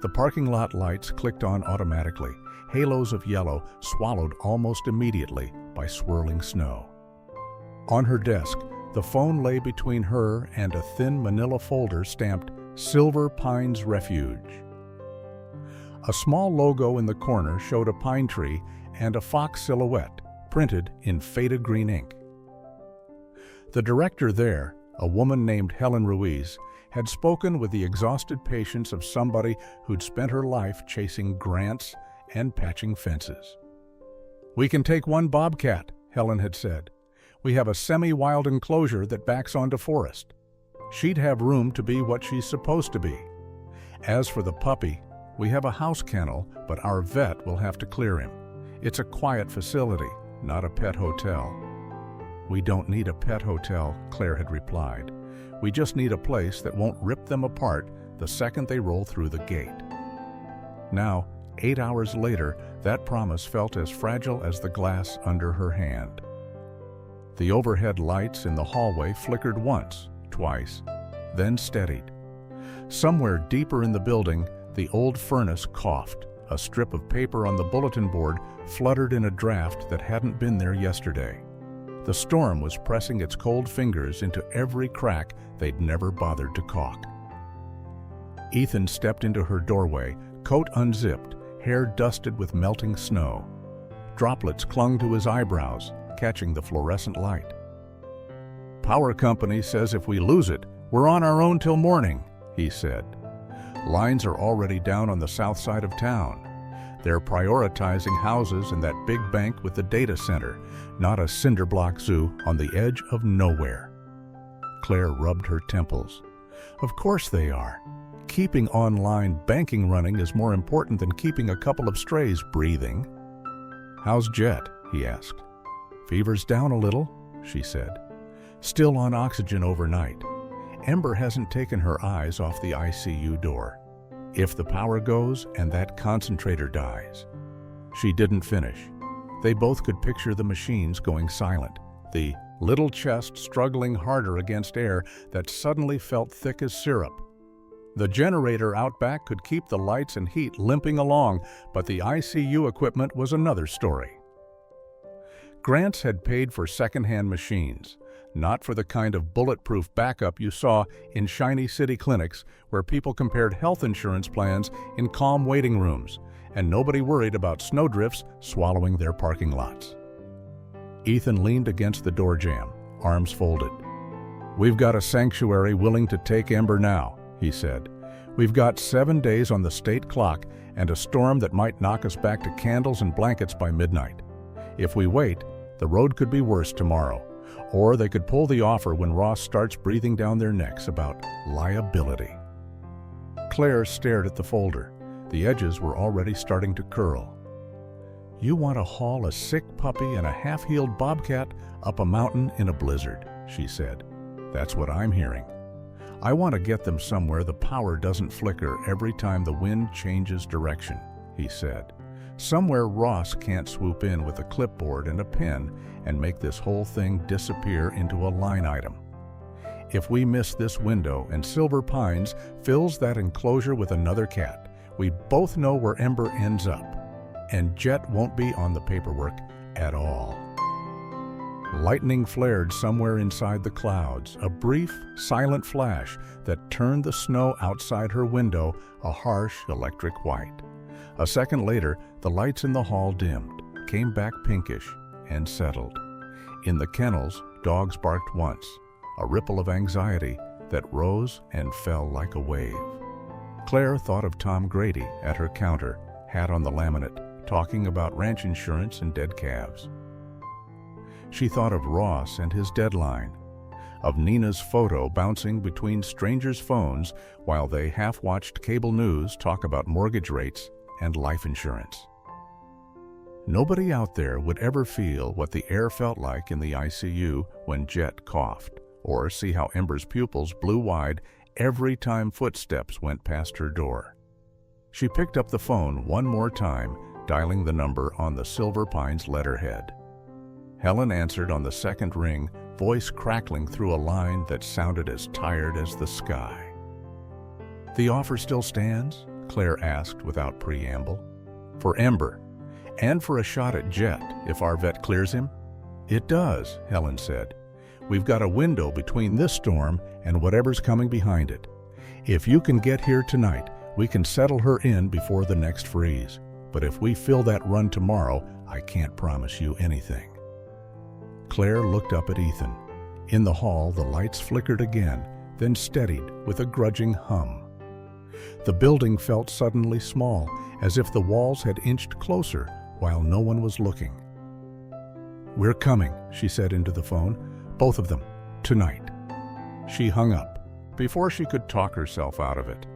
The parking lot lights clicked on automatically, halos of yellow swallowed almost immediately by swirling snow. On her desk, the phone lay between her and a thin manila folder stamped "Silver Pines Refuge." A small logo in the corner showed a pine tree and a fox silhouette, printed in faded green ink. The director there, a woman named Helen Ruiz, had spoken with the exhausted patience of somebody who'd spent her life chasing grants and patching fences. "We can take one bobcat," Helen had said. "We have a semi-wild enclosure that backs onto forest. She'd have room to be what she's supposed to be. As for the puppy, we have a house kennel, but our vet will have to clear him. It's a quiet facility, not a pet hotel." "We don't need a pet hotel," Claire had replied. "We just need a place that won't rip them apart the second they roll through the gate." Now, 8 hours later, that promise felt as fragile as the glass under her hand. The overhead lights in the hallway flickered once, twice, then steadied. Somewhere deeper in the building, the old furnace coughed. A strip of paper on the bulletin board fluttered in a draft that hadn't been there yesterday. The storm was pressing its cold fingers into every crack they'd never bothered to caulk. Ethan stepped into her doorway, coat unzipped, hair dusted with melting snow. Droplets clung to his eyebrows, catching the fluorescent light. "Power company says if we lose it, we're on our own till morning," he said. "Lines are already down on the south side of town. They're prioritizing houses in that big bank with the data center, not a cinder block zoo on the edge of nowhere." Claire rubbed her temples. "Of course they are. Keeping online banking running is more important than keeping a couple of strays breathing." "How's Jet?" he asked. "Fever's down a little," she said. "Still on oxygen overnight. Ember hasn't taken her eyes off the ICU door. If the power goes and that concentrator dies." She didn't finish. They both could picture the machines going silent, the little chest struggling harder against air that suddenly felt thick as syrup. The generator out back could keep the lights and heat limping along, but the ICU equipment was another story. Grants had paid for second-hand machines, not for the kind of bulletproof backup you saw in shiny city clinics where people compared health insurance plans in calm waiting rooms, and nobody worried about snowdrifts swallowing their parking lots. Ethan leaned against the door jamb, arms folded. "We've got a sanctuary willing to take Ember now," he said. "We've got 7 days on the state clock and a storm that might knock us back to candles and blankets by midnight. If we wait, the road could be worse tomorrow, or they could pull the offer when Ross starts breathing down their necks about liability." Claire stared at the folder. The edges were already starting to curl. "You want to haul a sick puppy and a half-healed bobcat up a mountain in a blizzard," she said. "That's what I'm hearing. I want to get them somewhere the power doesn't flicker every time the wind changes direction," he said. "Somewhere Ross can't swoop in with a clipboard and a pen and make this whole thing disappear into a line item. If we miss this window and Silver Pines fills that enclosure with another cat, we both know where Ember ends up, and Jet won't be on the paperwork at all." Lightning flared somewhere inside the clouds, a brief, silent flash that turned the snow outside her window a harsh electric white. A second later, the lights in the hall dimmed, came back pinkish, and settled. In the kennels, dogs barked once, a ripple of anxiety that rose and fell like a wave. Claire thought of Tom Grady at her counter, hat on the laminate, talking about ranch insurance and dead calves. She thought of Ross and his deadline, of Nina's photo bouncing between strangers' phones while they half-watched cable news talk about mortgage rates and life insurance. Nobody out there would ever feel what the air felt like in the ICU when Jet coughed, or see how Ember's pupils blew wide every time footsteps went past her door. She picked up the phone one more time, dialing the number on the Silver Pines letterhead. Helen answered on the second ring, voice crackling through a line that sounded as tired as the sky. "The offer still stands?" Claire asked without preamble. "For Ember, and for a shot at Jet, if our vet clears him?" "It does," Helen said. "We've got a window between this storm and whatever's coming behind it. If you can get here tonight, we can settle her in before the next freeze. But if we fill that run tomorrow, I can't promise you anything." Claire looked up at Ethan. In the hall, the lights flickered again, then steadied with a grudging hum. The building felt suddenly small, as if the walls had inched closer while no one was looking. "We're coming," she said into the phone. "Both of them. Tonight." She hung up before she could talk herself out of it.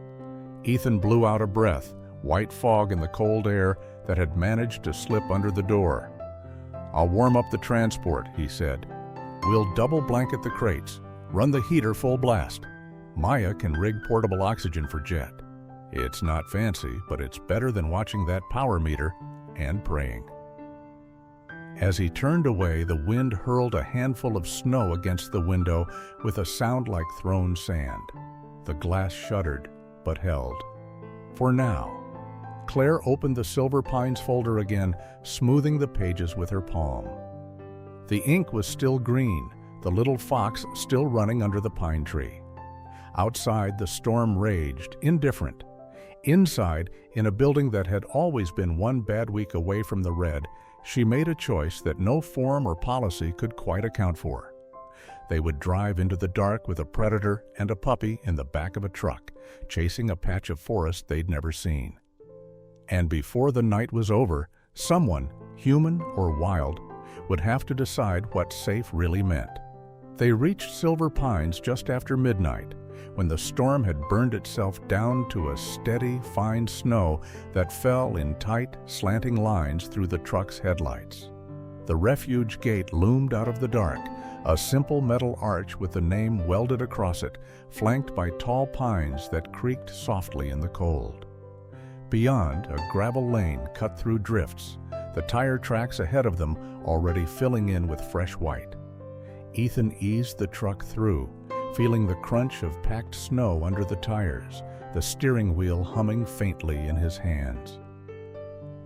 Ethan blew out a breath, white fog in the cold air that had managed to slip under the door. "I'll warm up the transport," he said. "We'll double blanket the crates, run the heater full blast. Maya can rig portable oxygen for Jet. It's not fancy, but it's better than watching that power meter and praying." As he turned away, the wind hurled a handful of snow against the window with a sound like thrown sand. The glass shuddered, but held. For now. Claire opened the Silver Pines folder again, smoothing the pages with her palm. The ink was still green, the little fox still running under the pine tree. Outside, the storm raged, indifferent. Inside, in a building that had always been one bad week away from the red, she made a choice that no form or policy could quite account for. They would drive into the dark with a predator and a puppy in the back of a truck, chasing a patch of forest they'd never seen. And before the night was over, someone, human or wild, would have to decide what safe really meant. They reached Silver Pines just after midnight, when the storm had burned itself down to a steady, fine snow that fell in tight, slanting lines through the truck's headlights. The refuge gate loomed out of the dark, a simple metal arch with the name welded across it, flanked by tall pines that creaked softly in the cold. Beyond, a gravel lane cut through drifts, the tire tracks ahead of them already filling in with fresh white. Ethan eased the truck through, feeling the crunch of packed snow under the tires, the steering wheel humming faintly in his hands.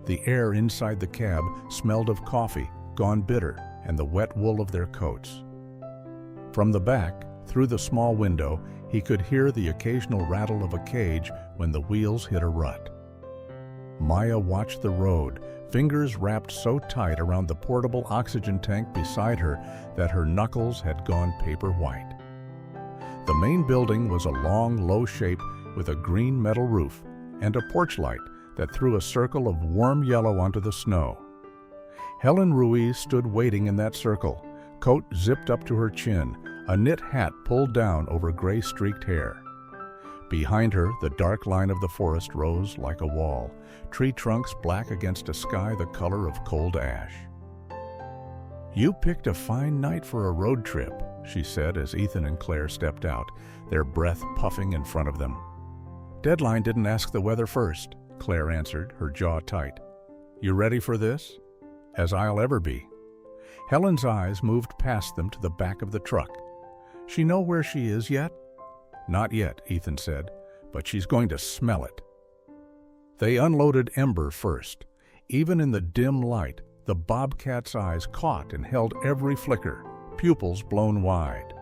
The air inside the cab smelled of coffee, gone bitter, and the wet wool of their coats. From the back, through the small window, he could hear the occasional rattle of a cage when the wheels hit a rut. Maya watched the road, fingers wrapped so tight around the portable oxygen tank beside her that her knuckles had gone paper white. The main building was a long, low shape with a green metal roof and a porch light that threw a circle of warm yellow onto the snow. Helen Ruiz stood waiting in that circle, coat zipped up to her chin, a knit hat pulled down over gray-streaked hair. Behind her, the dark line of the forest rose like a wall, tree trunks black against a sky the color of cold ash. "You picked a fine night for a road trip," she said as Ethan and Claire stepped out, their breath puffing in front of them. "Deadline didn't ask the weather first," Claire answered, her jaw tight. "You ready for this?" "As I'll ever be." Helen's eyes moved past them to the back of the truck. "She know where she is yet?" "Not yet," Ethan said, "but she's going to smell it." They unloaded Ember first. Even in the dim light, the Bobcat's eyes caught and held every flicker, pupils blown wide.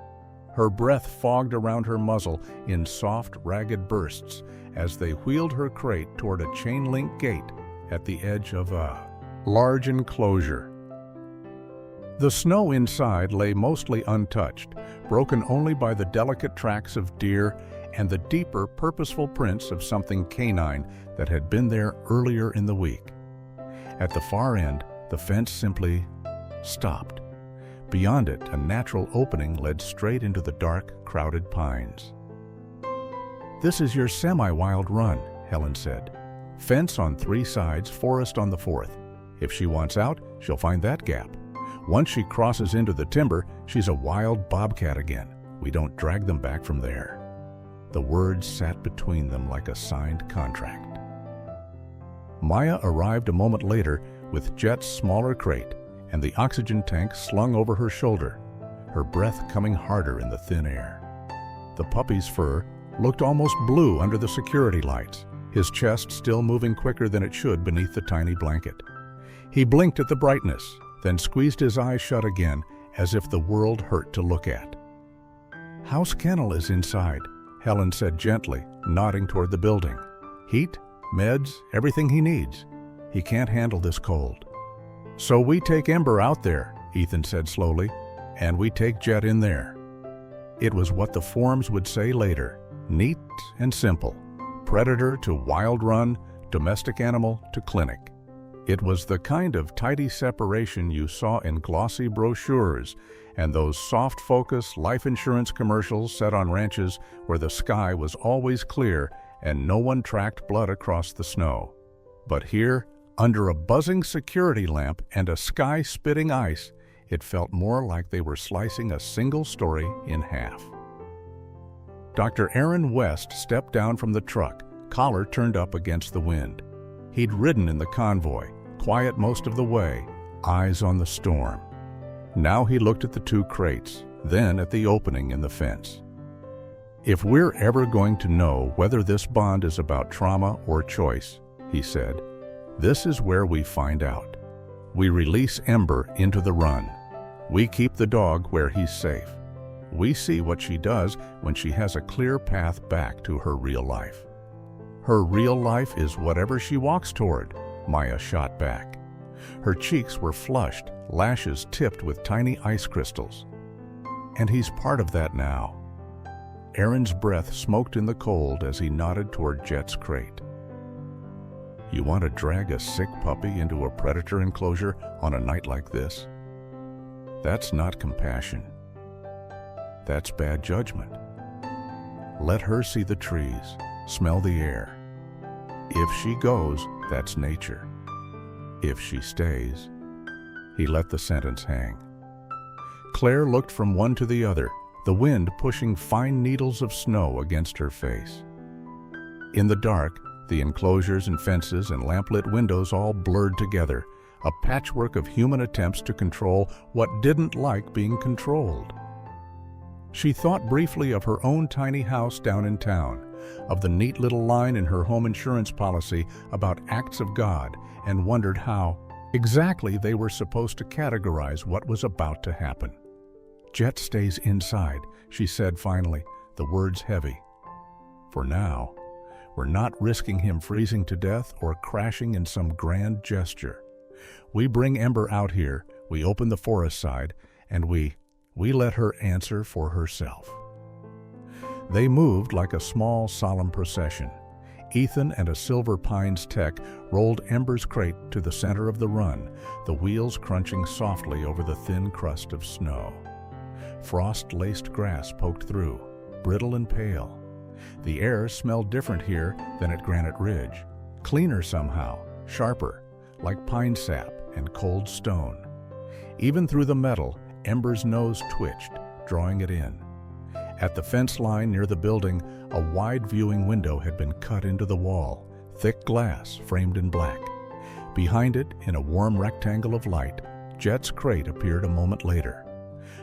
Her breath fogged around her muzzle in soft, ragged bursts as they wheeled her crate toward a chain-link gate at the edge of a large enclosure. The snow inside lay mostly untouched, broken only by the delicate tracks of deer and the deeper, purposeful prints of something canine that had been there earlier in the week. At the far end, the fence simply stopped. Beyond it, a natural opening led straight into the dark, crowded pines. "This is your semi-wild run," Helen said. "Fence on 3 sides, forest on the 4th. If she wants out, she'll find that gap. Once she crosses into the timber, she's a wild bobcat again. We don't drag them back from there." The words sat between them like a signed contract. Maya arrived a moment later with Jet's smaller crate and the oxygen tank slung over her shoulder, her breath coming harder in the thin air. The puppy's fur looked almost blue under the security lights, his chest still moving quicker than it should beneath the tiny blanket. He blinked at the brightness, then squeezed his eyes shut again as if the world hurt to look at. "House kennel is inside," Helen said gently, nodding toward the building. "Heat, meds, everything he needs. He can't handle this cold." "So we take Ember out there," Ethan said slowly, "and we take Jet in there." It was what the forms would say later, neat and simple. Predator to wild run, domestic animal to clinic. It was the kind of tidy separation you saw in glossy brochures and those soft-focus life insurance commercials set on ranches where the sky was always clear and no one tracked blood across the snow. But here, under a buzzing security lamp and a sky spitting ice, it felt more like they were slicing a single story in half. Dr. Aaron West stepped down from the truck, collar turned up against the wind. He'd ridden in the convoy, quiet most of the way, eyes on the storm. Now he looked at the 2 crates, then at the opening in the fence. "If we're ever going to know whether this bond is about trauma or choice," he said, "this is where we find out. We release Ember into the run. We keep the dog where he's safe. We see what she does when she has a clear path back to her real life." "Her real life is whatever she walks toward," Maya shot back. Her cheeks were flushed, lashes tipped with tiny ice crystals. "And he's part of that now." Aaron's breath smoked in the cold as he nodded toward Jet's crate. "You want to drag a sick puppy into a predator enclosure on a night like this? That's not compassion. That's bad judgment. Let her see the trees, smell the air. If she goes, that's nature. If she stays..." He let the sentence hang. Claire looked from one to the other, the wind pushing fine needles of snow against her face. In the dark, the enclosures and fences and lamplit windows all blurred together, a patchwork of human attempts to control what didn't like being controlled. She thought briefly of her own tiny house down in town, of the neat little line in her home insurance policy about acts of God, and wondered how exactly they were supposed to categorize what was about to happen. "Jet stays inside," she said finally, the words heavy. "For now. We're not risking him freezing to death or crashing in some grand gesture. We bring Ember out here, we open the forest side, and we let her answer for herself." They moved like a small, solemn procession. Ethan and a Silver Pines tech rolled Ember's crate to the center of the run, the wheels crunching softly over the thin crust of snow. Frost-laced grass poked through, brittle and pale. The air smelled different here than at Granite Ridge, cleaner somehow, sharper, like pine sap and cold stone. Even through the metal, Ember's nose twitched, drawing it in. At the fence line near the building, a wide viewing window had been cut into the wall, thick glass framed in black. Behind it, in a warm rectangle of light, Jet's crate appeared a moment later.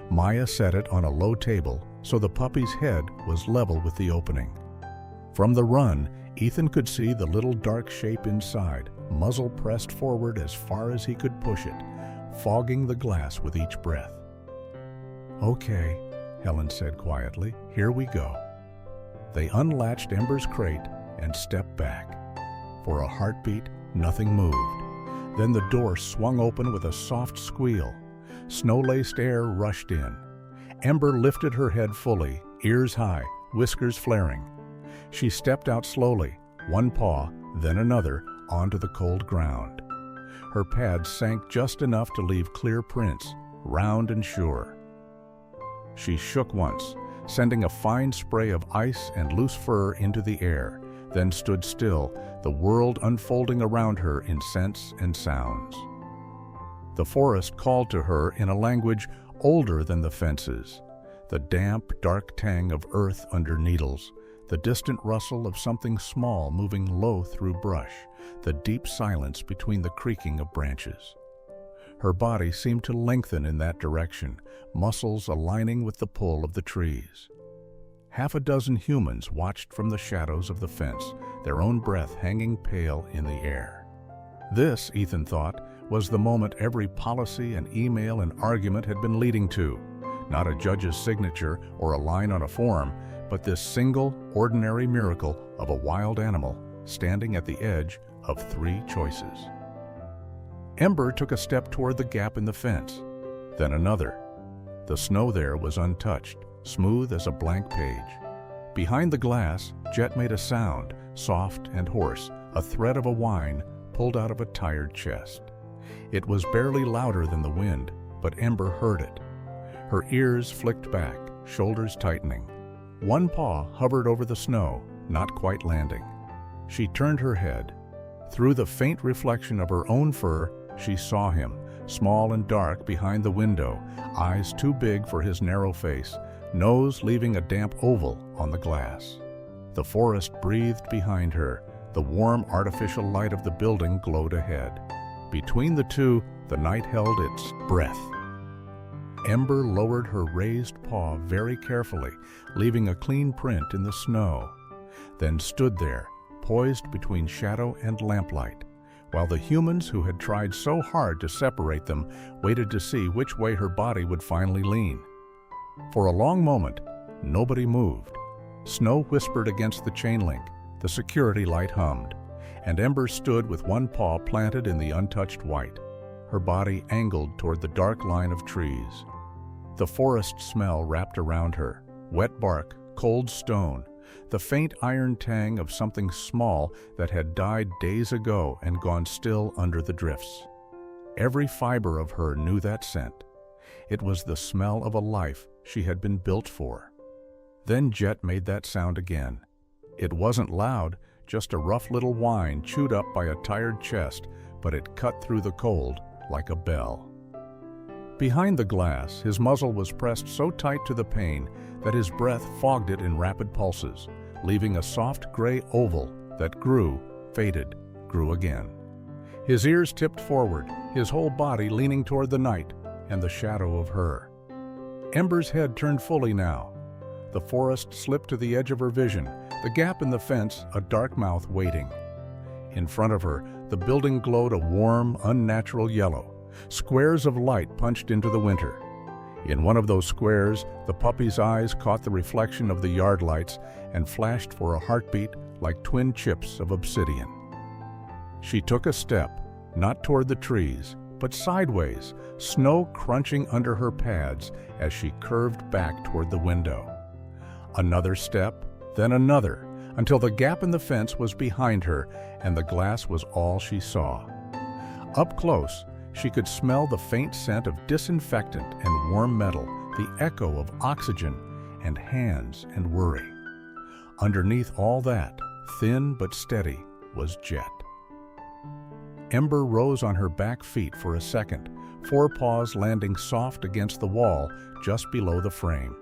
Maya set it on a low table so the puppy's head was level with the opening. From the run, Ethan could see the little dark shape inside, muzzle pressed forward as far as he could push it, fogging the glass with each breath. "Okay," Helen said quietly, "here we go." They unlatched Ember's crate and stepped back. For a heartbeat, nothing moved. Then the door swung open with a soft squeal. Snow-laced air rushed in. Ember lifted her head fully, ears high, whiskers flaring. She stepped out slowly, one paw, then another, onto the cold ground. Her pads sank just enough to leave clear prints, round and sure. She shook once, sending a fine spray of ice and loose fur into the air, then stood still, the world unfolding around her in scents and sounds. The forest called to her in a language older than the fences. The damp, dark tang of earth under needles, the distant rustle of something small moving low through brush, the deep silence between the creaking of branches. Her body seemed to lengthen in that direction, muscles aligning with the pull of the trees. Half a dozen humans watched from the shadows of the fence, their own breath hanging pale in the air. This, Ethan thought, was the moment every policy and email and argument had been leading to. Not a judge's signature or a line on a form, but this single, ordinary miracle of a wild animal standing at the edge of three choices. Ember took a step toward the gap in the fence, then another. The snow there was untouched, smooth as a blank page. Behind the glass, Jet made a sound, soft and hoarse, a thread of a whine pulled out of a tired chest. It was barely louder than the wind, but Ember heard it. Her ears flicked back, shoulders tightening. One paw hovered over the snow, not quite landing. She turned her head. Through the faint reflection of her own fur, she saw him, small and dark behind the window, eyes too big for his narrow face, nose leaving a damp oval on the glass. The forest breathed behind her. The warm artificial light of the building glowed ahead. Between the two, the night held its breath. Ember lowered her raised paw very carefully, leaving a clean print in the snow, then stood there, poised between shadow and lamplight, while the humans who had tried so hard to separate them waited to see which way her body would finally lean. For a long moment, nobody moved. Snow whispered against the chain link, the security light hummed, and Ember stood with one paw planted in the untouched white, her body angled toward the dark line of trees. The forest smell wrapped around her, wet bark, cold stone, the faint iron tang of something small that had died days ago and gone still under the drifts. Every fiber of her knew that scent. It was the smell of a life she had been built for. Then Jet made that sound again. It wasn't loud, just a rough little whine chewed up by a tired chest, but it cut through the cold like a bell. Behind the glass, his muzzle was pressed so tight to the pane that his breath fogged it in rapid pulses, leaving a soft gray oval that grew, faded, grew again. His ears tipped forward, his whole body leaning toward the night and the shadow of her. Ember's head turned fully now. The forest slipped to the edge of her vision, the gap in the fence a dark mouth waiting. In front of her, the building glowed a warm, unnatural yellow, squares of light punched into the winter. In one of those squares, the puppy's eyes caught the reflection of the yard lights and flashed for a heartbeat like twin chips of obsidian. She took a step, not toward the trees, but sideways, snow crunching under her pads as she curved back toward the window. Another step, then another, until the gap in the fence was behind her and the glass was all she saw. Up close, she could smell the faint scent of disinfectant and warm metal, the echo of oxygen and hands and worry. Underneath all that, thin but steady, was Jet. Ember rose on her back feet for a second, forepaws landing soft against the wall just below the frame.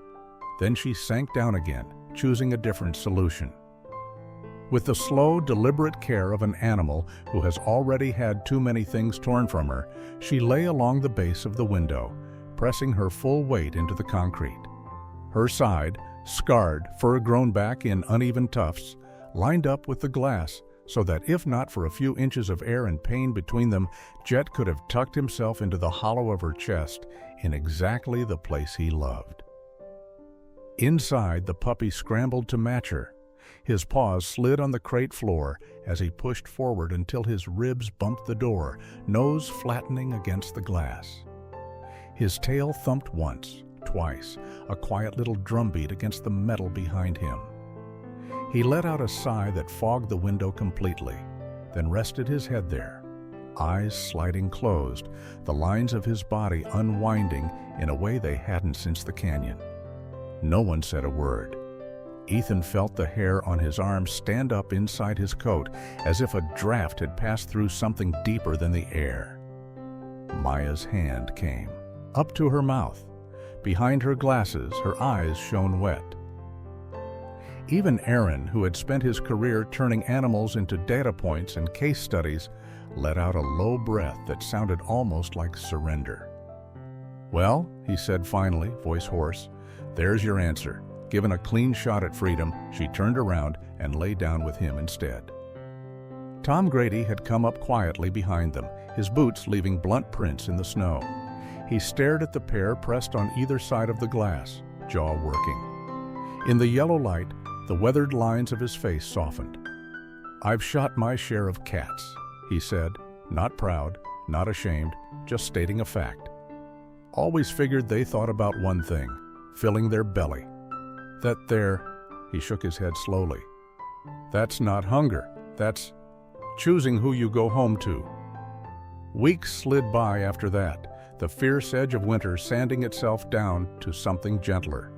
Then she sank down again, choosing a different solution. With the slow, deliberate care of an animal who has already had too many things torn from her, she lay along the base of the window, pressing her full weight into the concrete. Her side, scarred, fur grown back in uneven tufts, lined up with the glass so that if not for a few inches of air and pain between them, Jet could have tucked himself into the hollow of her chest in exactly the place he loved. Inside, the puppy scrambled to match her. His paws slid on the crate floor as he pushed forward until his ribs bumped the door, nose flattening against the glass. His tail thumped once, twice, a quiet little drumbeat against the metal behind him. He let out a sigh that fogged the window completely, then rested his head there, eyes sliding closed, the lines of his body unwinding in a way they hadn't since the canyon. No one said a word. Ethan felt the hair on his arm stand up inside his coat, as if a draft had passed through something deeper than the air. Maya's hand came, up to her mouth. Behind her glasses, her eyes shone wet. Even Aaron, who had spent his career turning animals into data points and case studies, let out a low breath that sounded almost like surrender. "Well," he said finally, voice hoarse, "there's your answer." Given a clean shot at freedom, she turned around and lay down with him instead. Tom Grady had come up quietly behind them, his boots leaving blunt prints in the snow. He stared at the pair pressed on either side of the glass, jaw working. In the yellow light, the weathered lines of his face softened. "I've shot my share of cats," he said, not proud, not ashamed, just stating a fact. "Always figured they thought about one thing, filling their belly. That there," he shook his head slowly, "that's not hunger, that's choosing who you go home to." Weeks slid by after that, the fierce edge of winter sanding itself down to something gentler.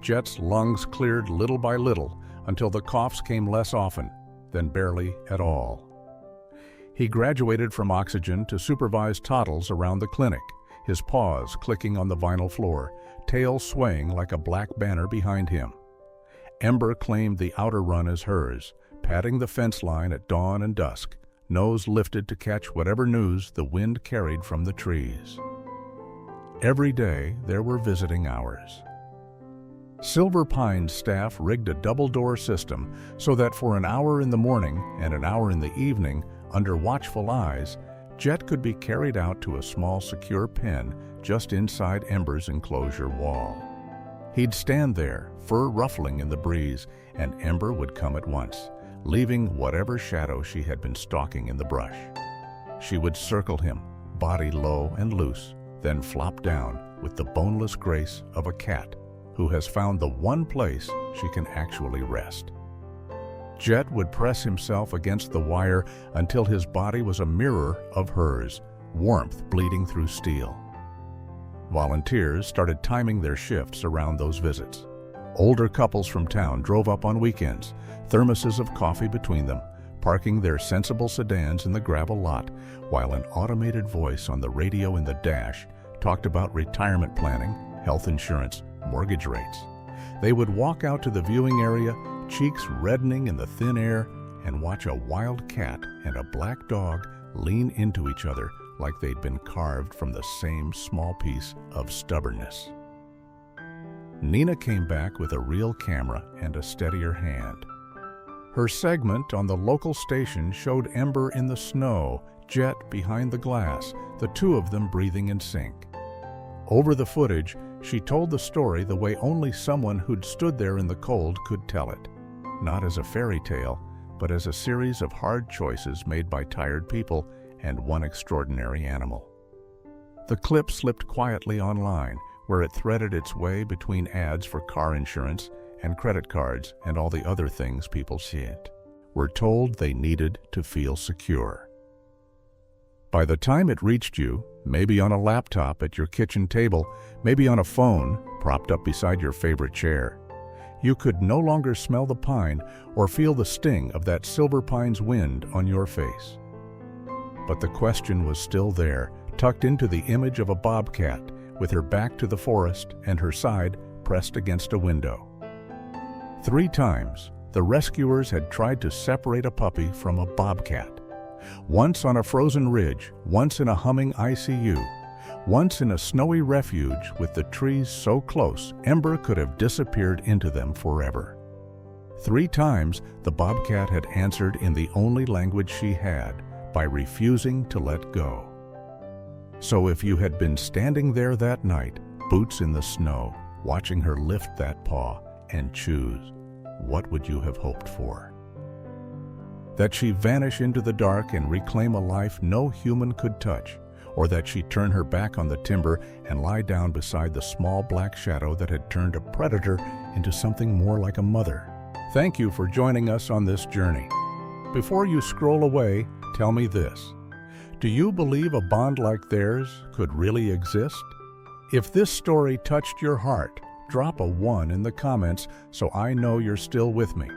Jet's lungs cleared little by little until the coughs came less often, then barely at all. He graduated from oxygen to supervise toddles around the clinic, his paws clicking on the vinyl floor, tail swaying like a black banner behind him. Ember claimed the outer run as hers, patting the fence line at dawn and dusk, nose lifted to catch whatever news the wind carried from the trees. Every day there were visiting hours. Silver Pine's staff rigged a double-door system so that for an hour in the morning and an hour in the evening, under watchful eyes, Jet could be carried out to a small secure pen just inside Ember's enclosure wall. He'd stand there, fur ruffling in the breeze, and Ember would come at once, leaving whatever shadow she had been stalking in the brush. She would circle him, body low and loose, then flop down with the boneless grace of a cat who has found the one place she can actually rest. Jet would press himself against the wire until his body was a mirror of hers, warmth bleeding through steel. Volunteers started timing their shifts around those visits. Older couples from town drove up on weekends, thermoses of coffee between them, parking their sensible sedans in the gravel lot, while an automated voice on the radio in the dash talked about retirement planning, health insurance, mortgage rates. They would walk out to the viewing area, cheeks reddening in the thin air, and watch a wild cat and a black dog lean into each other like they'd been carved from the same small piece of stubbornness. Nina came back with a real camera and a steadier hand. Her segment on the local station showed Ember in the snow, Jet behind the glass, the two of them breathing in sync. Over the footage, she told the story the way only someone who'd stood there in the cold could tell it. Not as a fairy tale, but as a series of hard choices made by tired people and one extraordinary animal. The clip slipped quietly online, where it threaded its way between ads for car insurance and credit cards and all the other things people see it. Were told they needed to feel secure. By the time it reached you, maybe on a laptop at your kitchen table, maybe on a phone propped up beside your favorite chair, you could no longer smell the pine or feel the sting of that silver pine's wind on your face. But the question was still there, tucked into the image of a bobcat, with her back to the forest and her side pressed against a window. 3 times, the rescuers had tried to separate a puppy from a bobcat. Once on a frozen ridge, once in a humming ICU, once in a snowy refuge with the trees so close Ember could have disappeared into them forever. 3 times, the bobcat had answered in the only language she had, by refusing to let go. So if you had been standing there that night, boots in the snow, watching her lift that paw and choose, what would you have hoped for? That she vanish into the dark and reclaim a life no human could touch, or that she turn her back on the timber and lie down beside the small black shadow that had turned a predator into something more like a mother. Thank you for joining us on this journey. Before you scroll away, tell me this. Do you believe a bond like theirs could really exist? If this story touched your heart, drop a 1 in the comments so I know you're still with me.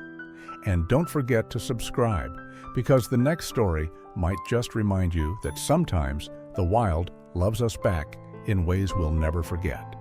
And don't forget to subscribe, because the next story might just remind you that sometimes the wild loves us back in ways we'll never forget.